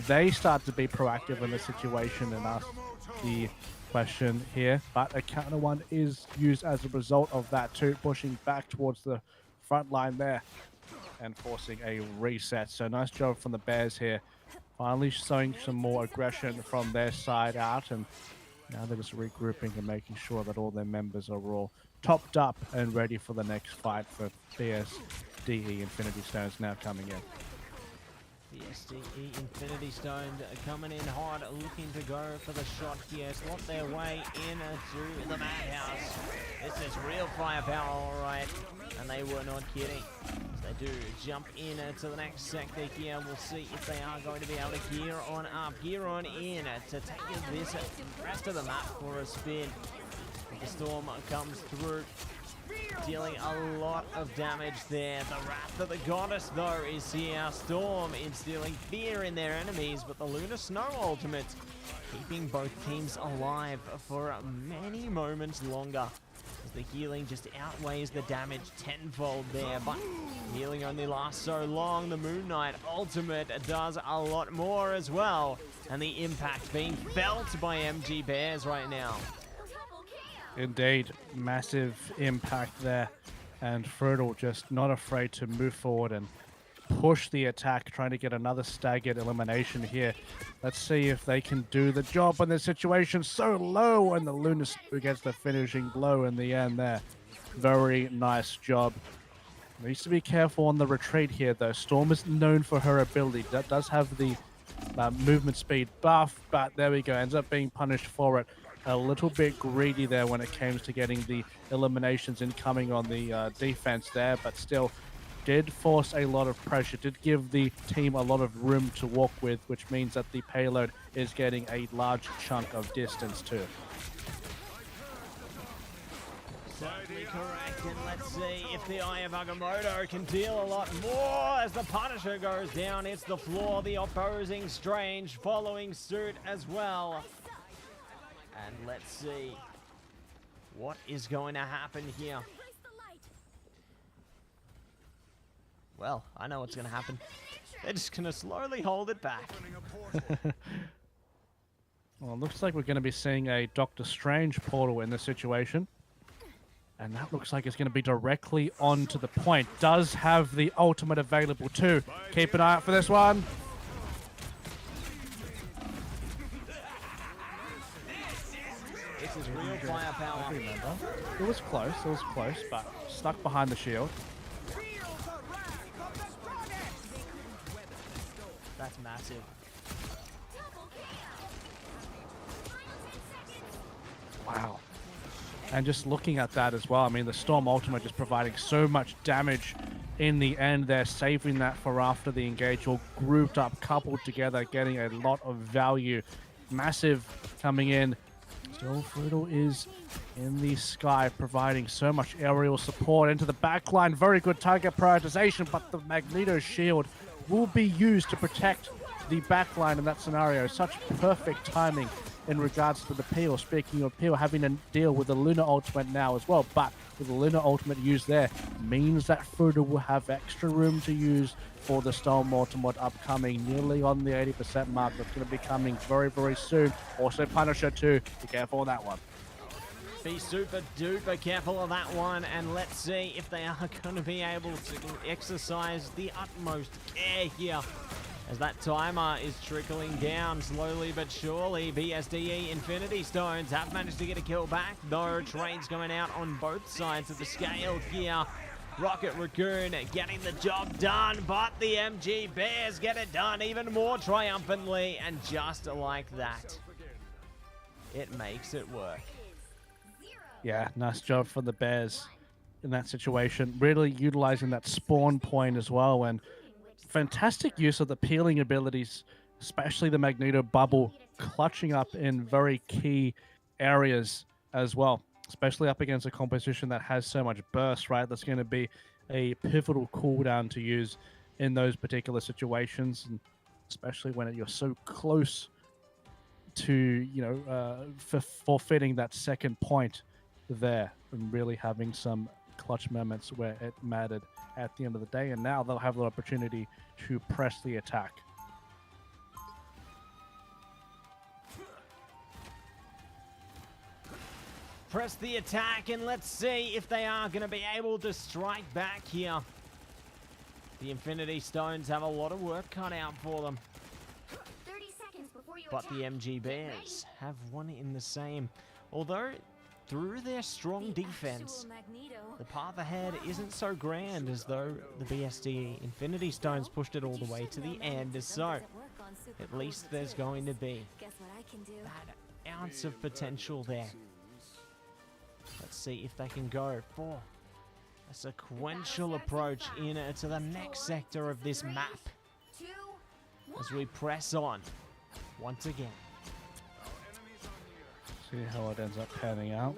they start to be proactive in the situation and ask the question here, but a counter one is used as a result of that too, pushing back towards the front line there and forcing a reset. So nice job from the Bears here, finally showing some more aggression from their side out, and now they're just regrouping and making sure that all their members are all topped up and ready for the next fight for BSDE Infinity Stones now coming in. BSDE Infinity Stones coming in hard, looking to go for the shot here, slot their way into the madhouse. This is real firepower, all right, and they were not kidding. As they do jump in to the next sector here, we'll see if they are going to be able to gear on up, gear on in to take this rest of the map for a spin. The storm comes through, dealing a lot of damage there. The Wrath of the Goddess, though, is here. Storm instilling fear in their enemies, but the Lunar Snow ultimate keeping both teams alive for many moments longer. As the healing just outweighs the damage tenfold there, but healing only lasts so long. The Moon Knight ultimate does a lot more as well, and the impact being felt by MG Bears right now. Indeed, massive impact there, and Frutal just not afraid to move forward and push the attack, trying to get another staggered elimination here. Let's see if they can do the job when the situation's so low, and the Lunar Snow gets the finishing blow in the end there. Very nice job. Needs to be careful on the retreat here, though. Storm is known for her ability. That does have the movement speed buff, but there we go. Ends up being punished for it. A little bit greedy there when it came to getting the eliminations incoming on the defense there, but still did force a lot of pressure, did give the team a lot of room to walk with, which means that the payload is getting a large chunk of distance too. Certainly correct, and let's see if the Eye of Agamotto can deal a lot more as the Punisher goes down. It's the floor, the opposing Strange following suit as well. And let's see what is going to happen here. Well, I know what's going to happen. They're just going to slowly hold it back. Well, it looks like we're going to be seeing a Doctor Strange portal in this situation. And that looks like it's going to be directly onto the point. Does have the ultimate available too. Keep an eye out for this one. This is real firepower. It was close, but stuck behind the shield. That's massive. Wow. And just looking at that as well, I mean, the Storm Ultimate just providing so much damage in the end there, saving that for after the engage, all grouped up, coupled together, getting a lot of value. Massive coming in. Still, Frutal is in the sky, providing so much aerial support into the backline. Very good target prioritization, but the Magneto shield will be used to protect the backline in that scenario. Such perfect timing in regards to the Peel. Speaking of Peel, having to deal with the Lunar Ultimate now as well, but with the Lunar Ultimate used there, means that Frutal will have extra room to use for the Storm Ultimate upcoming, nearly on the 80% mark. That's going to be coming very, very soon. Also Punisher too. Be careful on that one. Be super duper careful of that one, and let's see if they are going to be able to exercise the utmost care here. As that timer is trickling down slowly but surely. BSDE Infinity Stones have managed to get a kill back, though. Trades going out on both sides of the scale here. Rocket Raccoon getting the job done, but the MG Bears get it done even more triumphantly, and just like that, it makes it work. Yeah, nice job for the Bears in that situation. Really utilizing that spawn point as well, and fantastic use of the peeling abilities, especially the Magneto bubble, clutching up in very key areas as well, especially up against a composition that has so much burst, right? That's going to be a pivotal cooldown to use in those particular situations, and especially when you're so close to, you know, forfeiting that second point there, and really having some clutch moments where it mattered at the end of the day. And now they'll have the opportunity to press the attack. press the attack, and let's see if they are going to be able to strike back here. The Infinity Stones have a lot of work cut out for them. 30 seconds before you But attack. the MG Bears have one in the same. Although, through their strong defense, the path ahead isn't so grand as though the BSD Infinity Stones pushed it all the way to the end. So, at least there's going to be that ounce of potential there. Let's see if they can go for a sequential approach to the next sector of this map as we press on once again. See how it ends up panning out.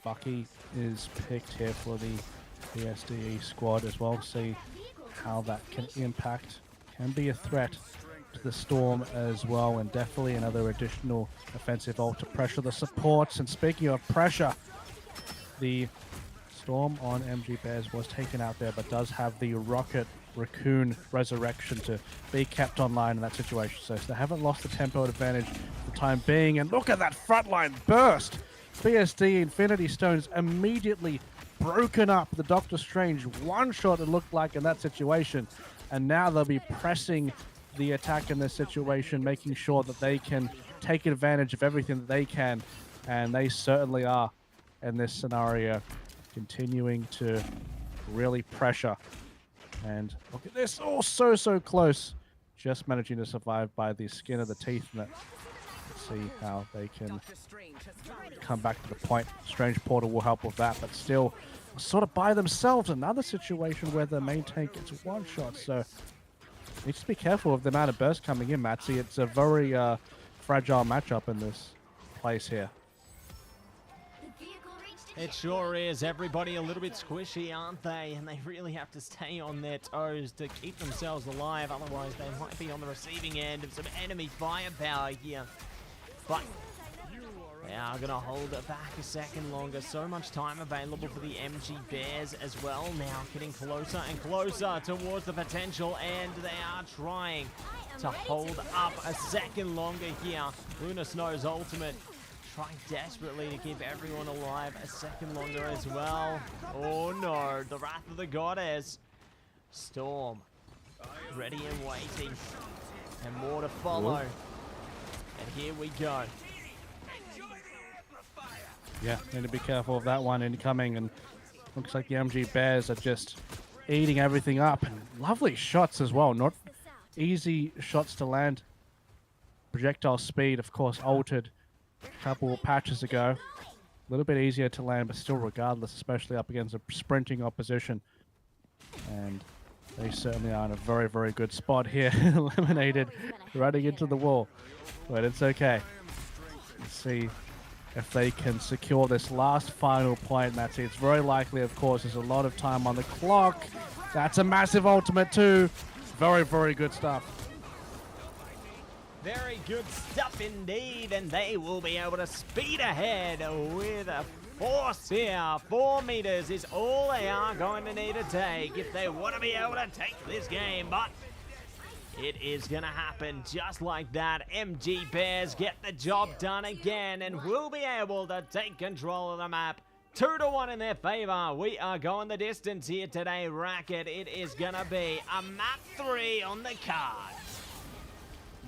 Bucky is picked here for the BSDE squad as well. See how that can impact. Can be a threat to the Storm as well, and definitely another additional offensive ult to pressure the supports. And speaking of pressure, the Storm on MG Bears was taken out there, but does have the Rocket Raccoon Resurrection to be kept online in that situation. So they haven't lost the tempo advantage for the time being. And look at that frontline burst. BSD Infinity Stones immediately broken up. The Doctor Strange one-shot, it looked like, in that situation. And now they'll be pressing the attack in this situation, making sure that they can take advantage of everything that they can. And they certainly are in this scenario, continuing to really pressure. And look at this, oh, so close. Just managing to survive by the skin of the teeth. And let's see how they can come back to the point. Strange Portal will help with that, but still sort of by themselves. Another situation where the main tank gets one shot. So need to be careful of the amount of burst coming in, Matsy. It's a very fragile matchup in this place here. It sure is. Everybody a little bit squishy, aren't they? And they really have to stay on their toes to keep themselves alive. Otherwise, they might be on the receiving end of some enemy firepower here. But they are going to hold it back a second longer. So much time available for the MG Bears as well. Now getting closer and closer towards the potential, and they are trying to hold up a second longer here. Luna Snow's ultimate trying desperately to keep everyone alive a second longer as well. Oh no, the Wrath of the Goddess. Storm, ready and waiting. And more to follow. And here we go. Yeah, need to be careful of that one incoming, and looks like the MG Bears are just eating everything up. And lovely shots as well, not easy shots to land. Projectile speed, of course, altered a couple of patches ago. A little bit easier to land, but still regardless, especially up against a sprinting opposition. And they certainly are in a very good spot here. Eliminated, running into the wall. But it's okay. Let's see if they can secure this last final point. That's it. It's very likely, of course. There's a lot of time on the clock. That's a massive ultimate too. Very good stuff. Very good stuff indeed, and they will be able to speed ahead with a force here. 4 meters is all they are going to need to take if they want to be able to take this game, but it is going to happen just like that. MG Bears get the job done again and will be able to take control of the map. 2-1 in their favor. We are going the distance here today, Racquet. It is going to be a map 3 on the card.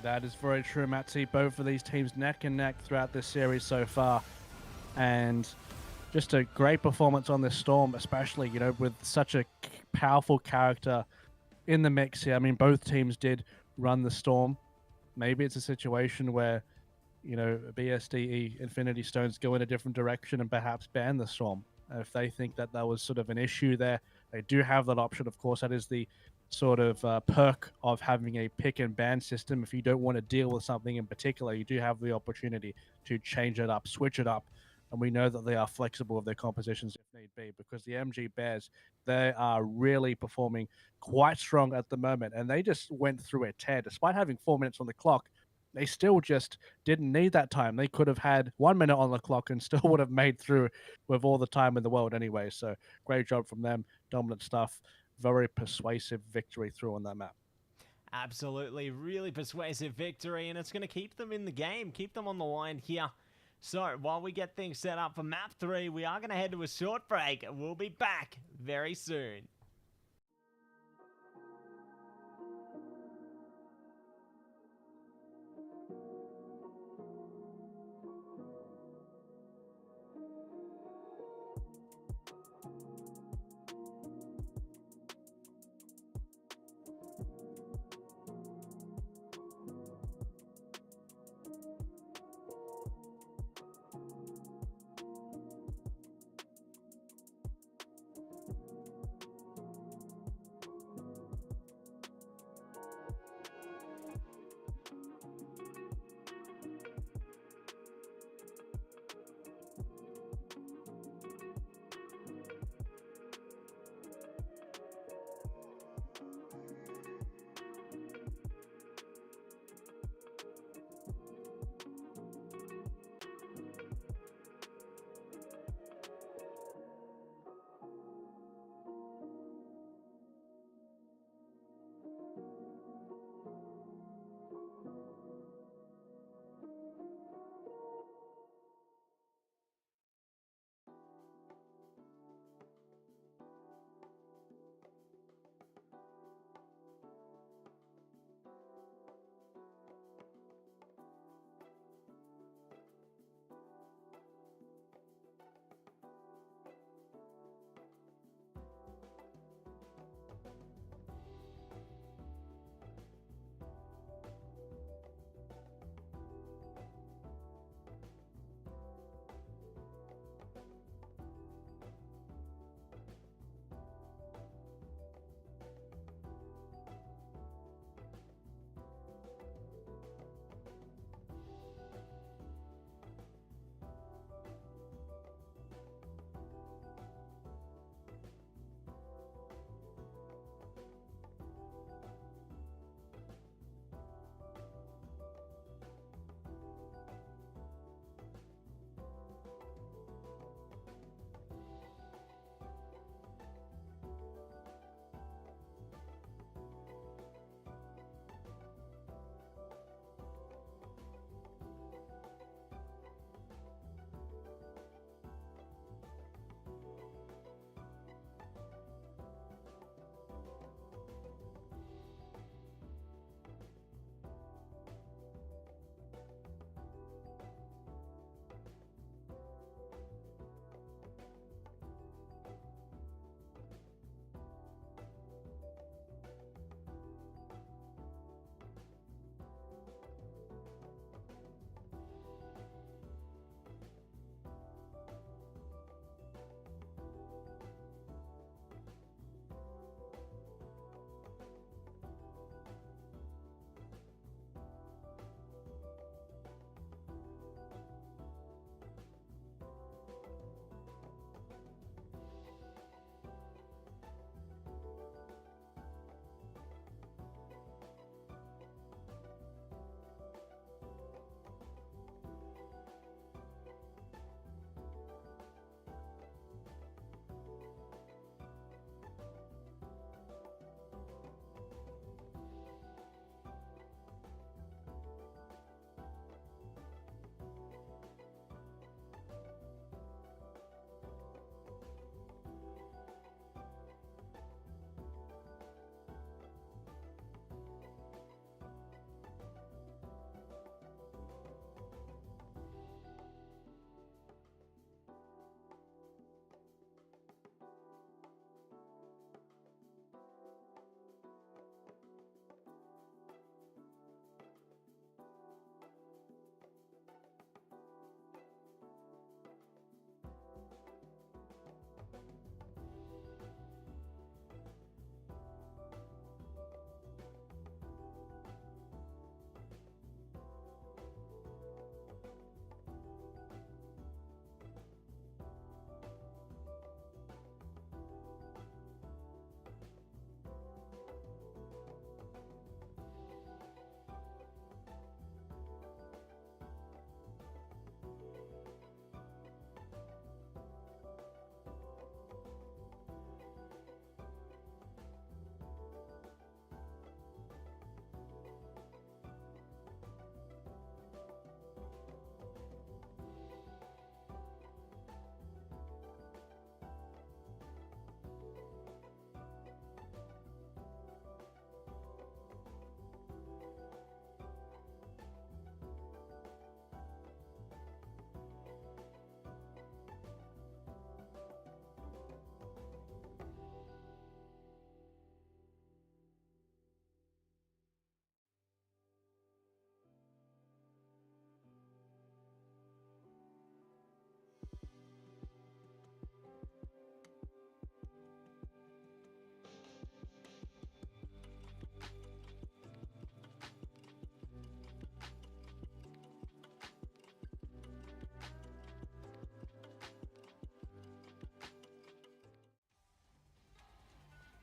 That is very true, Matsy. Both of these teams neck and neck throughout this series so far. And just a great performance on this Storm, especially, you know, with such a powerful character in the mix here. I mean, both teams did run the Storm. Maybe it's a situation where, you know, BSDE Infinity Stones go in a different direction and perhaps ban the Storm. If they think that that was sort of an issue there, they do have that option. Of course, that is the sort of perk of having a pick and ban system. If you don't want to deal with something in particular, you do have the opportunity to change it up, switch it up. And we know that they are flexible with their compositions if need be, because the MG Bears, they are really performing quite strong at the moment. And they just went through a tear. Despite having 4 minutes on the clock, they still just didn't need that time. They could have had 1 minute on the clock and still would have made through with all the time in the world anyway. So great job from them. Dominant stuff. Very persuasive victory through on that map. Absolutely, really persuasive victory, and it's going to keep them in the game, keep them on the line here So while we get things set up for map 3, we are going to head to a short break. We'll be back very soon.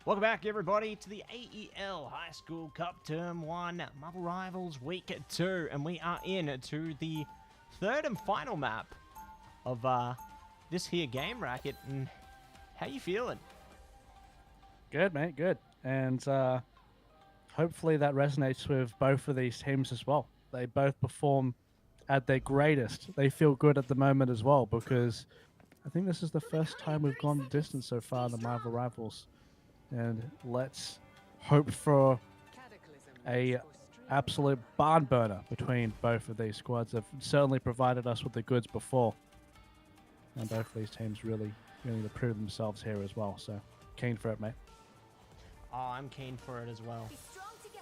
Welcome back, everybody, to the AEL High School Cup Term 1 Marvel Rivals Week 2, and we are in to the third and final map of this here game, Racket. And how you feeling? Good, mate, good. And hopefully that resonates with both of these teams as well. They both perform at their greatest. They feel good at the moment as well, because I think this is the first time we've gone the distance so far in the Marvel Rivals. And let's hope for a absolute barn burner between both of these squads. They've certainly provided us with the goods before, and both of these teams really need to prove themselves here as well. So keen for it, mate. Oh, I'm keen for it as well.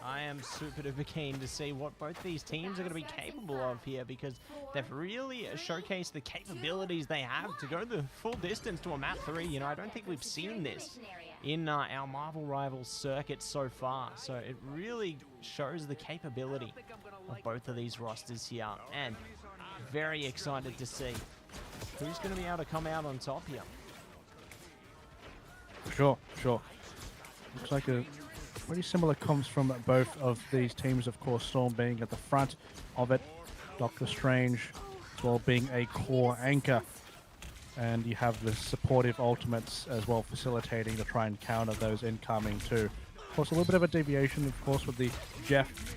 I am super duper keen to see what both these teams are going to be capable of here, because they've really showcased the capabilities they have to go the full distance to a map 3. You know, I don't think we've seen this in our Marvel Rivals circuit so far. So it really shows the capability of both of these rosters here, and very excited to see who's going to be able to come out on top here. Sure. Looks like a pretty similar comms from both of these teams. Of course, Storm being at the front of it, Doctor Strange as well being a core anchor. And you have the supportive ultimates as well facilitating to try and counter those incoming too. Of course, a little bit of a deviation, of course, with the Jeff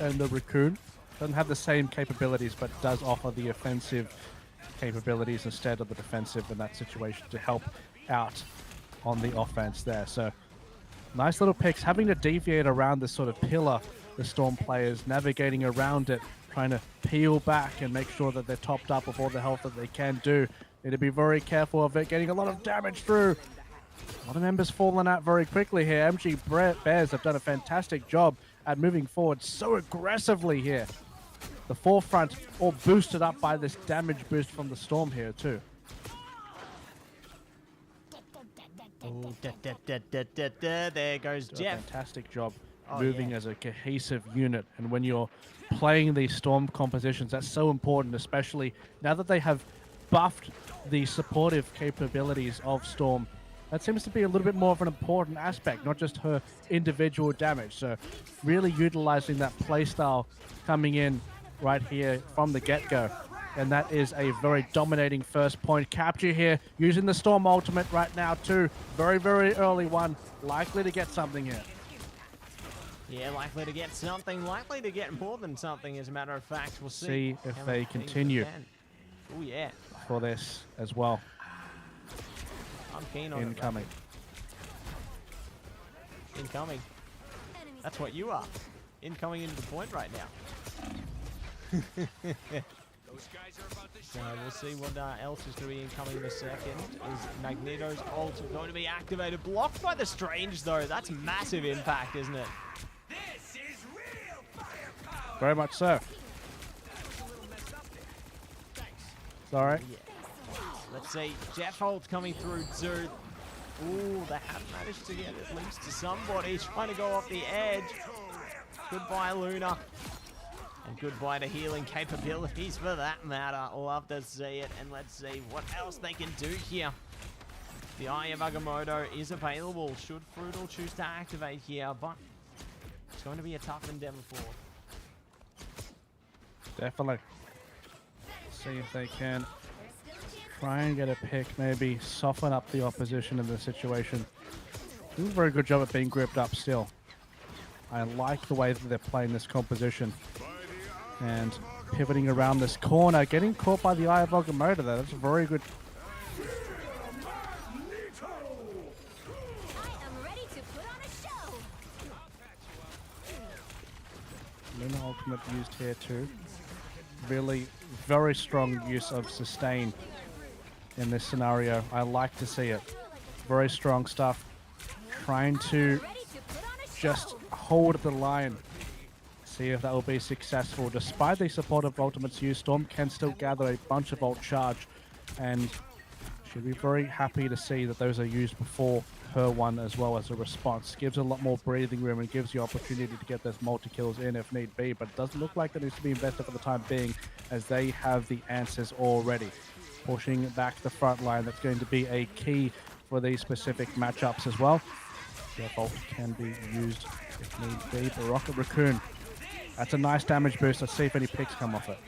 and the Raccoon. Doesn't have the same capabilities, but does offer the offensive capabilities instead of the defensive in that situation to help out on the offense there. So nice little picks, having to deviate around this sort of pillar, the Storm players navigating around it, trying to peel back and make sure that they're topped up with all the health that they can do. Need to be very careful of it, getting a lot of damage through. A lot of members falling out very quickly here. MG Bears have done a fantastic job at moving forward so aggressively here. The forefront all boosted up by this damage boost from the Storm here too. Oh, there goes Jeff. Fantastic job moving as a cohesive unit. And when you're playing these Storm compositions, that's so important, especially now that they have buffed the supportive capabilities of Storm. That seems to be a little bit more of an important aspect, not just her individual damage. So really utilizing that playstyle coming in right here from the get-go. And that is a very dominating first point capture here, using the Storm ultimate right now too. Very, very early one. Likely to get something here. Yeah, likely to get something. Likely to get more than something, as a matter of fact. We'll see if they continue. Oh, yeah. For this as well. I'm keen on incoming. Incoming. That's what you are. Incoming into the point right now. So we'll see what else is going to be incoming in a second. Is Magneto's ult going to be activated? Blocked by the Strange, though. That's massive impact, isn't it? This is real firepower. Very much so. Sorry. Yeah. Let's see. Jeff ult coming through too. Ooh, they have managed to get at least to somebody. Trying to go off the edge. Goodbye, Luna. And goodbye to healing capabilities for that matter. Love to see it. And let's see what else they can do here. The Eye of Agamotto is available. Should Fruital choose to activate here, but it's going to be a tough endeavor for. Definitely. See if they can try and get a pick, maybe soften up the opposition in the situation. Doing a very good job at being gripped up still. I like the way that they're playing this composition. And pivoting around this corner, getting caught by the Eye of Agamotto there. That's a very good. Luna ultimate used here too. Really very strong use of sustain in this scenario. I like to see it. Very strong stuff. Trying to just hold the line. See if that will be successful. Despite the supportive ultimates used, Storm can still gather a bunch of ult charge, and she'll be very happy to see that those are used before her one as well as a response. Gives a lot more breathing room and gives you opportunity to get those multi-kills in if need be, but it doesn't look like that needs to be invested for the time being, as they have the answers already. Pushing back the front line, that's going to be a key for these specific matchups as well. Jeff Ult can be used if need be. The Rocket Raccoon. That's a nice damage boost. Let's see if any picks come off it.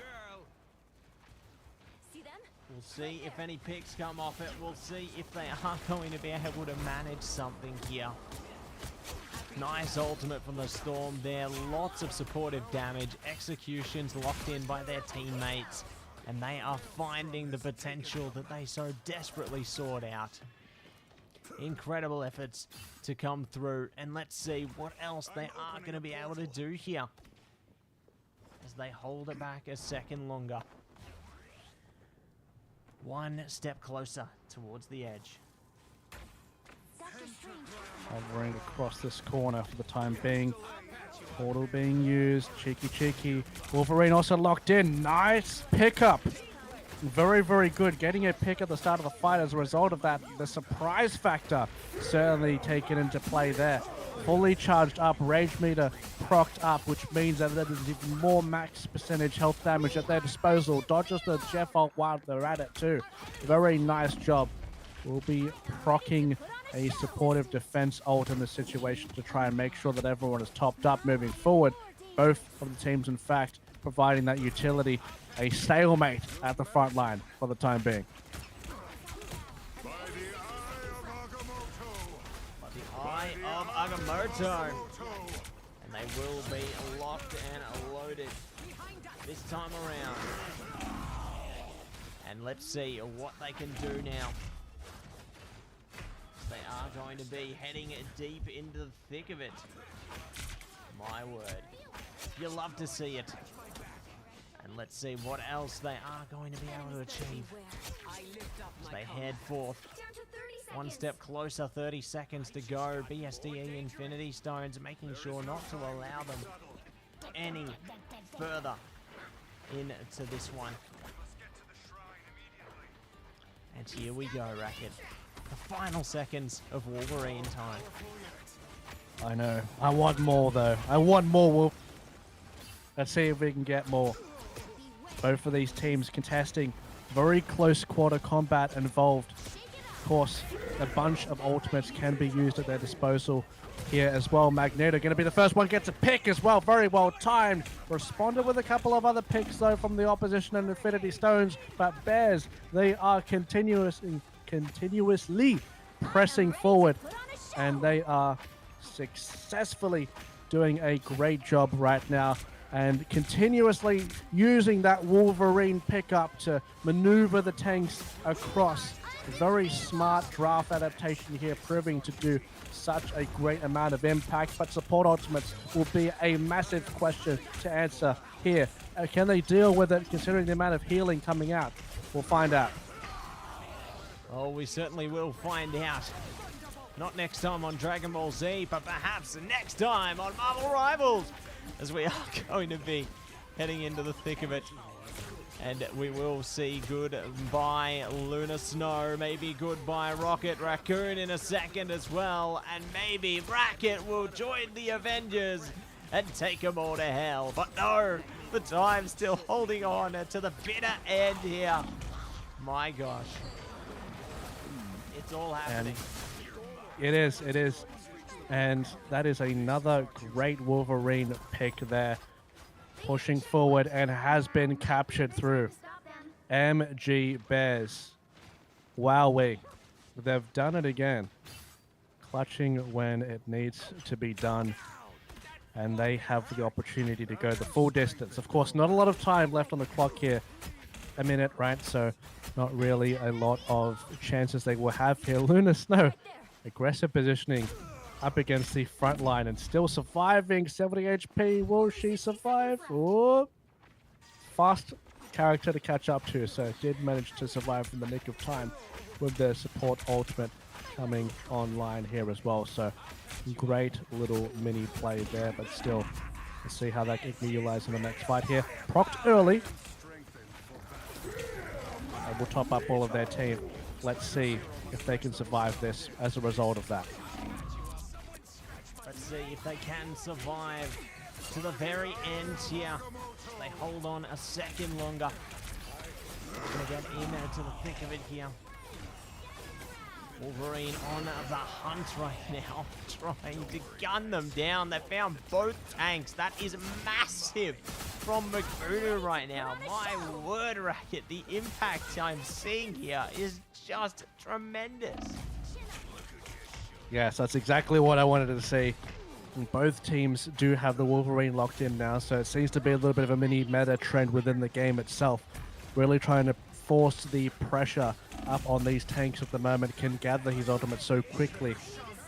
See them? We'll see if any picks come off it. We'll see if they are going to be able to manage something here. Nice ultimate from the Storm there. Lots of supportive damage. Executions locked in by their teammates. And they are finding the potential that they so desperately sought out. Incredible efforts to come through. And let's see what else they are going to be able to do here as they hold it back a second longer. One step closer towards the edge. Dr. Strange. Hovering across this corner for the time being. Portal being used. Cheeky. Wolverine also locked in. Nice pickup. Very, very good. Getting a pick at the start of the fight as a result of that. The surprise factor certainly taken into play there. Fully charged up. Rage meter procced up, which means that there is even more max percentage health damage at their disposal. Dodges the Jeff Ult while they're at it too. Very nice job. We'll be proccing a supportive defense ult in this situation to try and make sure that everyone is topped up moving forward. Both of the teams, in fact, providing that utility, a stalemate at the front line for the time being. By the eye of Agamotto. And they will be locked and loaded this time around. And let's see what they can do now. They are going to be heading deep into the thick of it. My word. You love to see it. And let's see what else they are going to be able to achieve as they head forth. Down to 30 seconds. One step closer, 30 seconds to go. BSDE Infinity Stones, making sure not to allow them any further into this one. And here we go, Racquet. The final seconds of Wolverine time. I know. I want more, though. I want more, Wolf. Let's see if we can get more. Both of these teams contesting. Very close quarter combat involved. Of course, a bunch of ultimates can be used at their disposal here as well. Magneto going to be the first one, gets a pick as well. Very well timed. Responded with a couple of other picks, though, from the opposition and Infinity Stones. But Bears, they are continuously pressing forward, and they are successfully doing a great job right now and continuously using that Wolverine pickup to maneuver the tanks across. Very smart draft adaptation here, proving to do such a great amount of impact, but support ultimates will be a massive question to answer here. Can they deal with it considering the amount of healing coming out? We'll find out. Oh, we certainly will find out. Not next time on Dragon Ball Z, but perhaps next time on Marvel Rivals, as we are going to be heading into the thick of it. And we will see goodbye Lunar Snow, maybe goodbye Rocket Raccoon in a second as well, and maybe Racquet will join the Avengers and take them all to hell. But no, the time's still holding on to the bitter end here. My gosh. It's all happening. And it is. And that is another great Wolverine pick there. Pushing forward and has been captured through. MG Bears. Wowee. They've done it again. Clutching when it needs to be done. And they have the opportunity to go the full distance. Of course, not a lot of time left on the clock here. A minute, right? So not really a lot of chances they will have here. Lunar Snow, aggressive positioning up against the front line and still surviving. 70 HP. Will she survive? Oh, fast character to catch up to, so did manage to survive in the nick of time with the support ultimate coming online here as well. So great little mini play there, but still, let's see how that can be utilized in the next fight here. Procced early. And will top up all of their team. Let's see if they can survive this as a result of that. Let's see if they can survive to the very end here. They hold on a second longer. Gonna get in to the thick of it here. Wolverine on the hunt right now, trying to gun them down. They found both tanks. That is massive from Makudu right now. My word, Racquet, the impact I'm seeing here is just tremendous. Yes, that's exactly what I wanted to see. And both teams do have the Wolverine locked in now, so it seems to be a little bit of a mini meta trend within the game itself. Really trying to force the pressure up on these tanks at the moment. Can gather his ultimate so quickly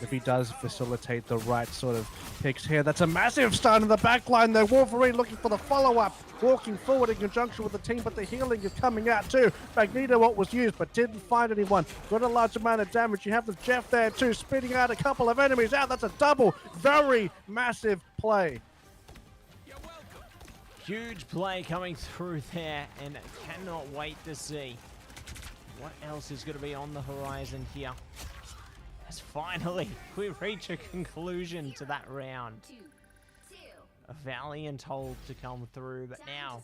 if he does facilitate the right sort of picks here. That's a massive stun in the back line though. Wolverine looking for the follow-up, walking forward in conjunction with the team, but the healing is coming out too. Magneto what was used, but didn't find anyone. Got a large amount of damage. You have the Jeff there too, spitting out a couple of enemies out. That's a double. Very massive play. Huge play coming through there, and cannot wait to see what else is going to be on the horizon here. As finally we reach a conclusion to that round. A valiant hold to come through, but now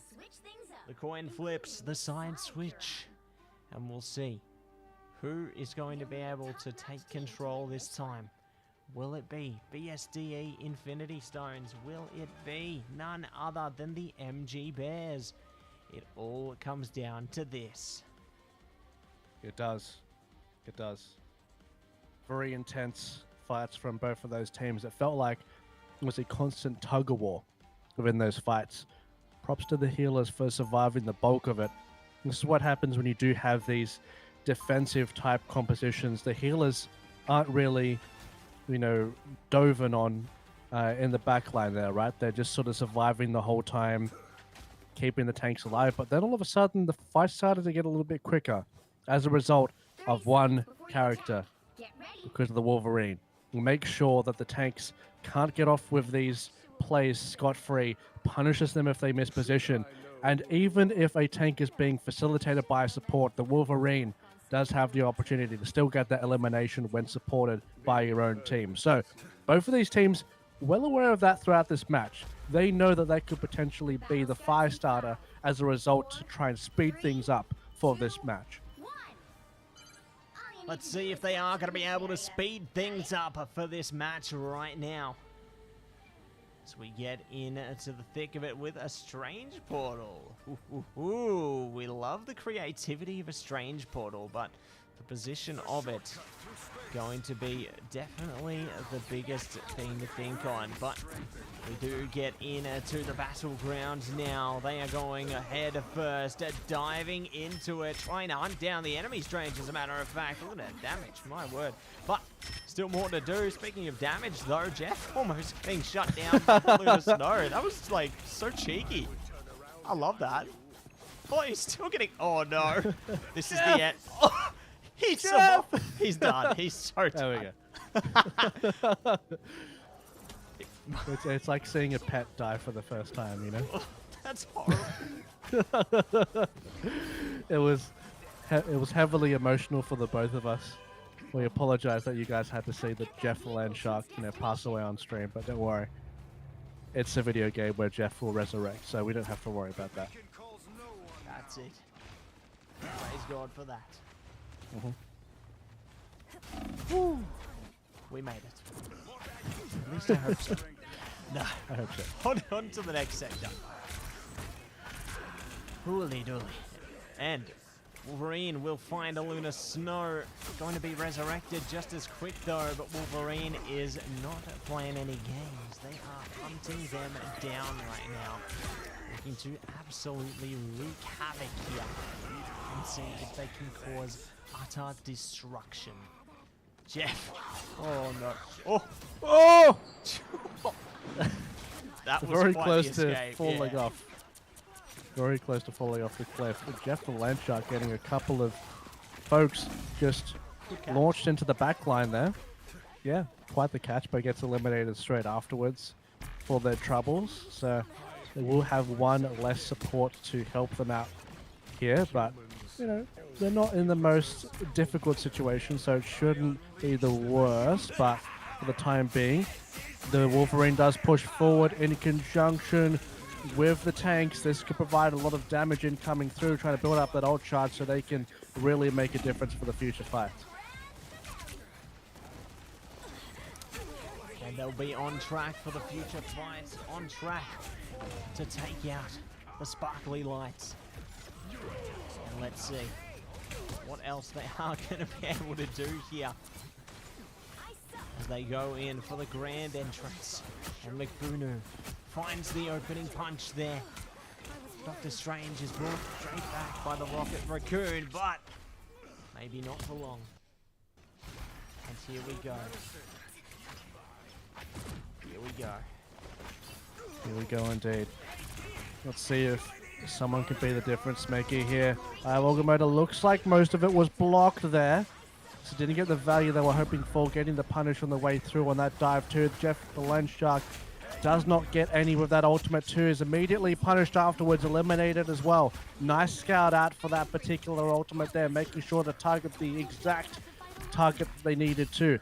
the coin flips, the side switch, and we'll see who is going to be able to take control this time. Will it be BSDE Infinity Stones? Will it be none other than the MG Bears? It all comes down to this. It does. It does. Very intense fights from both of those teams. It felt like it was a constant tug-of-war within those fights. Props to the healers for surviving the bulk of it. This is what happens when you do have these defensive type compositions. The healers aren't really, you know, dove on in the back line there, right? They're just sort of surviving the whole time, keeping the tanks alive. But then all of a sudden, the fight started to get a little bit quicker as a result of one character, because of the Wolverine. Make sure that the tanks can't get off with these plays scot-free, punishes them if they miss position, and even if a tank is being facilitated by a support, the Wolverine does have the opportunity to still get that elimination when supported by your own team. So both of these teams well aware of that throughout this match. They know that they could potentially be the fire starter as a result to try and speed things up for this match. Let's see if they are going to be able to speed things up for this match right now. As we get into the thick of it with a Strange Portal. Ooh, we love the creativity of a Strange Portal, but the position of it going to be definitely the biggest thing to think on. But we do get into the battleground now. They are going ahead first, diving into it, trying to hunt down the enemy Strange, as a matter of fact. Look at that damage, my word. But still more to do. Speaking of damage, though, Jeff almost getting shut down by Luna Snow. That was, like, so cheeky. I love that. Oh, he's still getting... Oh, no. This is the end. Oh, he's done. He's so done. There we go. It's like seeing a pet die for the first time, you know? That's horrible. It was heavily emotional for the both of us. We apologize that you guys had to see the Jeff the Land Shark, you know, pass away on stream, but don't worry. It's a video game where Jeff will resurrect, so we don't have to worry about that. That's it. Praise God for that. Woo. We made it. At least I hope so. No. I hope so. On to the next sector. Hooly dooly. And Wolverine will find a Luna Snow. Going to be resurrected just as quick though, but Wolverine is not playing any games. They are hunting them down right now. Looking to absolutely wreak havoc here and see if they can cause utter destruction. Jeff. Oh no. Oh! Oh! That was very quite close the to escape, falling yeah. off. Very close to falling off the cliff. Jeff the Land Shark getting a couple of folks just launched into the back line there. Yeah, quite the catch, but gets eliminated straight afterwards for their troubles. So they will have one less support to help them out here, but you know, they're not in the most difficult situation, so it shouldn't be the worst. But for the time being, the Wolverine does push forward in conjunction with the tanks. This could provide a lot of damage incoming through, trying to build up that ult charge so they can really make a difference for the future fight. And they'll be on track for the future fights, on track to take out the sparkly lights. And let's see what else they are going to be able to do here as they go in for the grand entrance. And McBunu finds the opening punch there. Doctor Strange is brought straight back by the Rocket Raccoon, but maybe not for long. And here we go. Here we go. Here we go indeed. Let's see if someone can be the difference maker here. Agamotto looks like most of it was blocked there. So didn't get the value they were hoping for, getting the punish on the way through on that dive too. Jeff the Land Shark does not get any with that ultimate too. Is immediately punished afterwards, eliminated as well. Nice scout out for that particular ultimate there, making sure to target the exact target they needed to.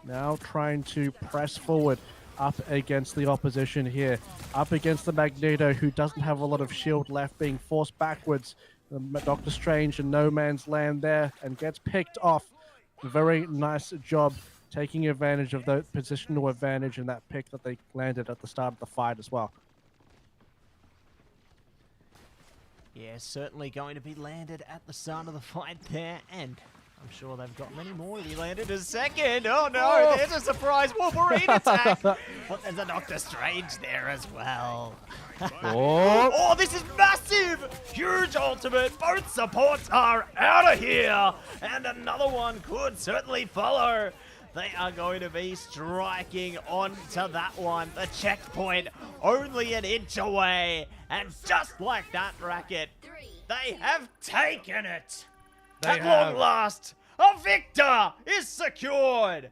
Now trying to press forward up against the opposition here. Up against the Magneto, who doesn't have a lot of shield left, being forced backwards. Doctor Strange in no man's land there and gets picked off. Very nice job taking advantage of the positional advantage and that pick that they landed at the start of the fight as well. Yeah, certainly going to be landed at the start of the fight there, and I'm sure they've got many more to be landed in a second. Oh no, there's a surprise Wolverine attack! But there's a Doctor Strange there as well. Oh, this is massive! Huge ultimate. Both supports are out of here. And another one could certainly follow. They are going to be striking onto that one. The checkpoint only an inch away. And just like that, Racket, they have taken it. At long last, a victor is secured.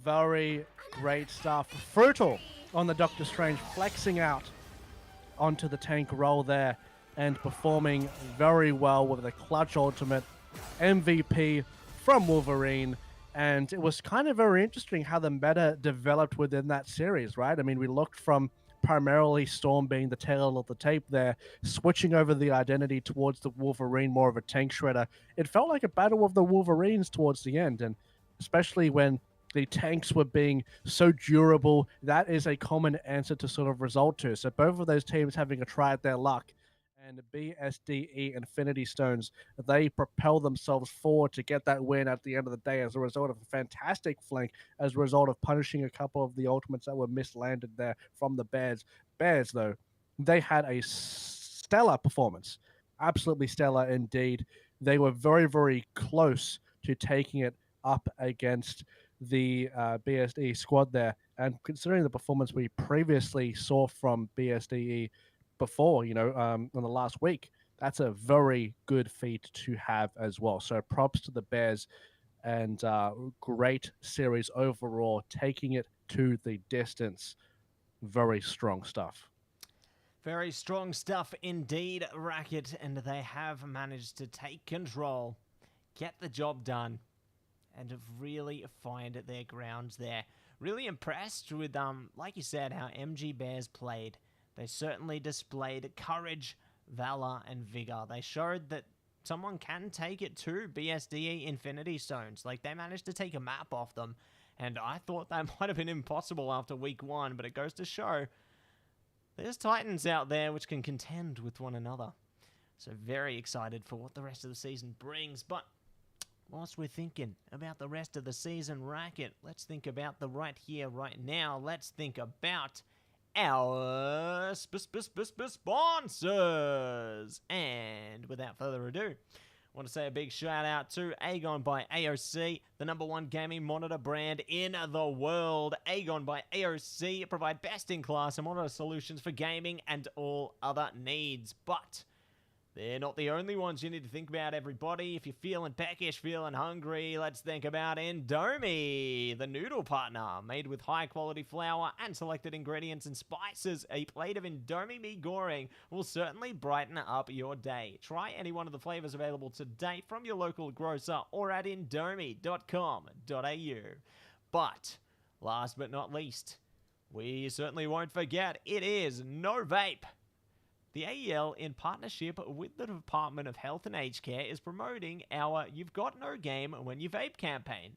Very great stuff. Frutal on the Doctor Strange, flexing out onto the tank roll there and performing very well with a clutch ultimate. MVP from Wolverine. And it was kind of very interesting how the meta developed within that series, right? I mean, we looked from primarily Storm being the tail of the tape there, switching over the identity towards the Wolverine, more of a tank shredder. It felt like a battle of the Wolverines towards the end, and especially when the tanks were being so durable, that is a common answer to sort of result to. So both of those teams having a try at their luck. And BSDE Infinity Stones, they propel themselves forward to get that win at the end of the day as a result of a fantastic flank, as a result of punishing a couple of the ultimates that were mislanded there from the Bears. Bears, though, they had a stellar performance. Absolutely stellar indeed. They were very, very close to taking it up against the BSDE squad there. And considering the performance we previously saw from BSDE before, in the last week, that's a very good feat to have as well. So props to the Bears, and great series overall, taking it to the distance. Very strong stuff. Very strong stuff indeed, Racket, and they have managed to take control, get the job done, and really find their grounds there. Really impressed with, like you said, how MG Bears played. They certainly displayed courage, valor, and vigor. They showed that someone can take it to BSDE Infinity Stones. Like, they managed to take a map off them, and I thought that might have been impossible after week one, but it goes to show there's Titans out there which can contend with one another. So very excited for what the rest of the season brings. But whilst we're thinking about the rest of the season, Racket, let's think about the right here, right now. Let's think about our sponsors. And without further ado, I want to say a big shout out to AGON by AOC, the #1 gaming monitor brand in the world. AGON by AOC provide best-in-class monitor solutions for gaming and all other needs. But they're not the only ones you need to think about, everybody. If you're feeling peckish, feeling hungry, let's think about Indomie, the noodle partner. Made with high-quality flour and selected ingredients and spices, a plate of Indomie mee goreng will certainly brighten up your day. Try any one of the flavors available today from your local grocer or at indomie.com.au. But last but not least, we certainly won't forget, it is No Vape. The AEL, in partnership with the Department of Health and Aged Care, is promoting our You've Got No Game When You Vape campaign.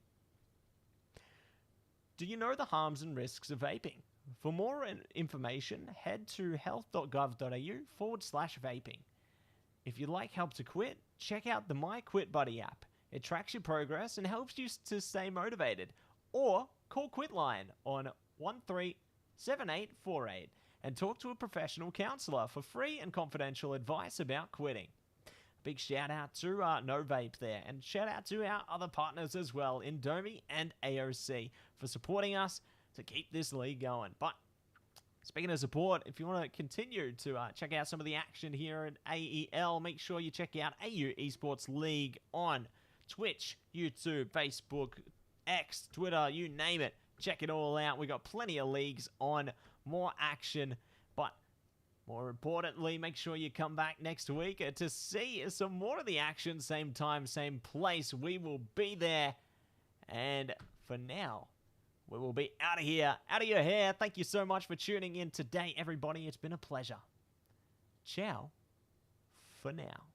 Do you know the harms and risks of vaping? For more information, head to health.gov.au/vaping. If you'd like help to quit, check out the My Quit Buddy app. It tracks your progress and helps you to stay motivated. Or call Quitline on 137848 and talk to a professional counselor for free and confidential advice about quitting. Big shout out to No Vape there, and shout out to our other partners as well, Indomie and AOC, for supporting us to keep this league going. But speaking of support, if you want to continue to check out some of the action here at AEL, make sure you check out AU Esports League on Twitch, YouTube, Facebook, X, Twitter, you name it. Check it all out. We got plenty of leagues on, more action, but more importantly, make sure you come back next week to see some more of the action. Same time, same place. We will be there. And for now, we will be out of here, out of your hair. Thank you so much for tuning in today, everybody. It's been a pleasure. Ciao for now.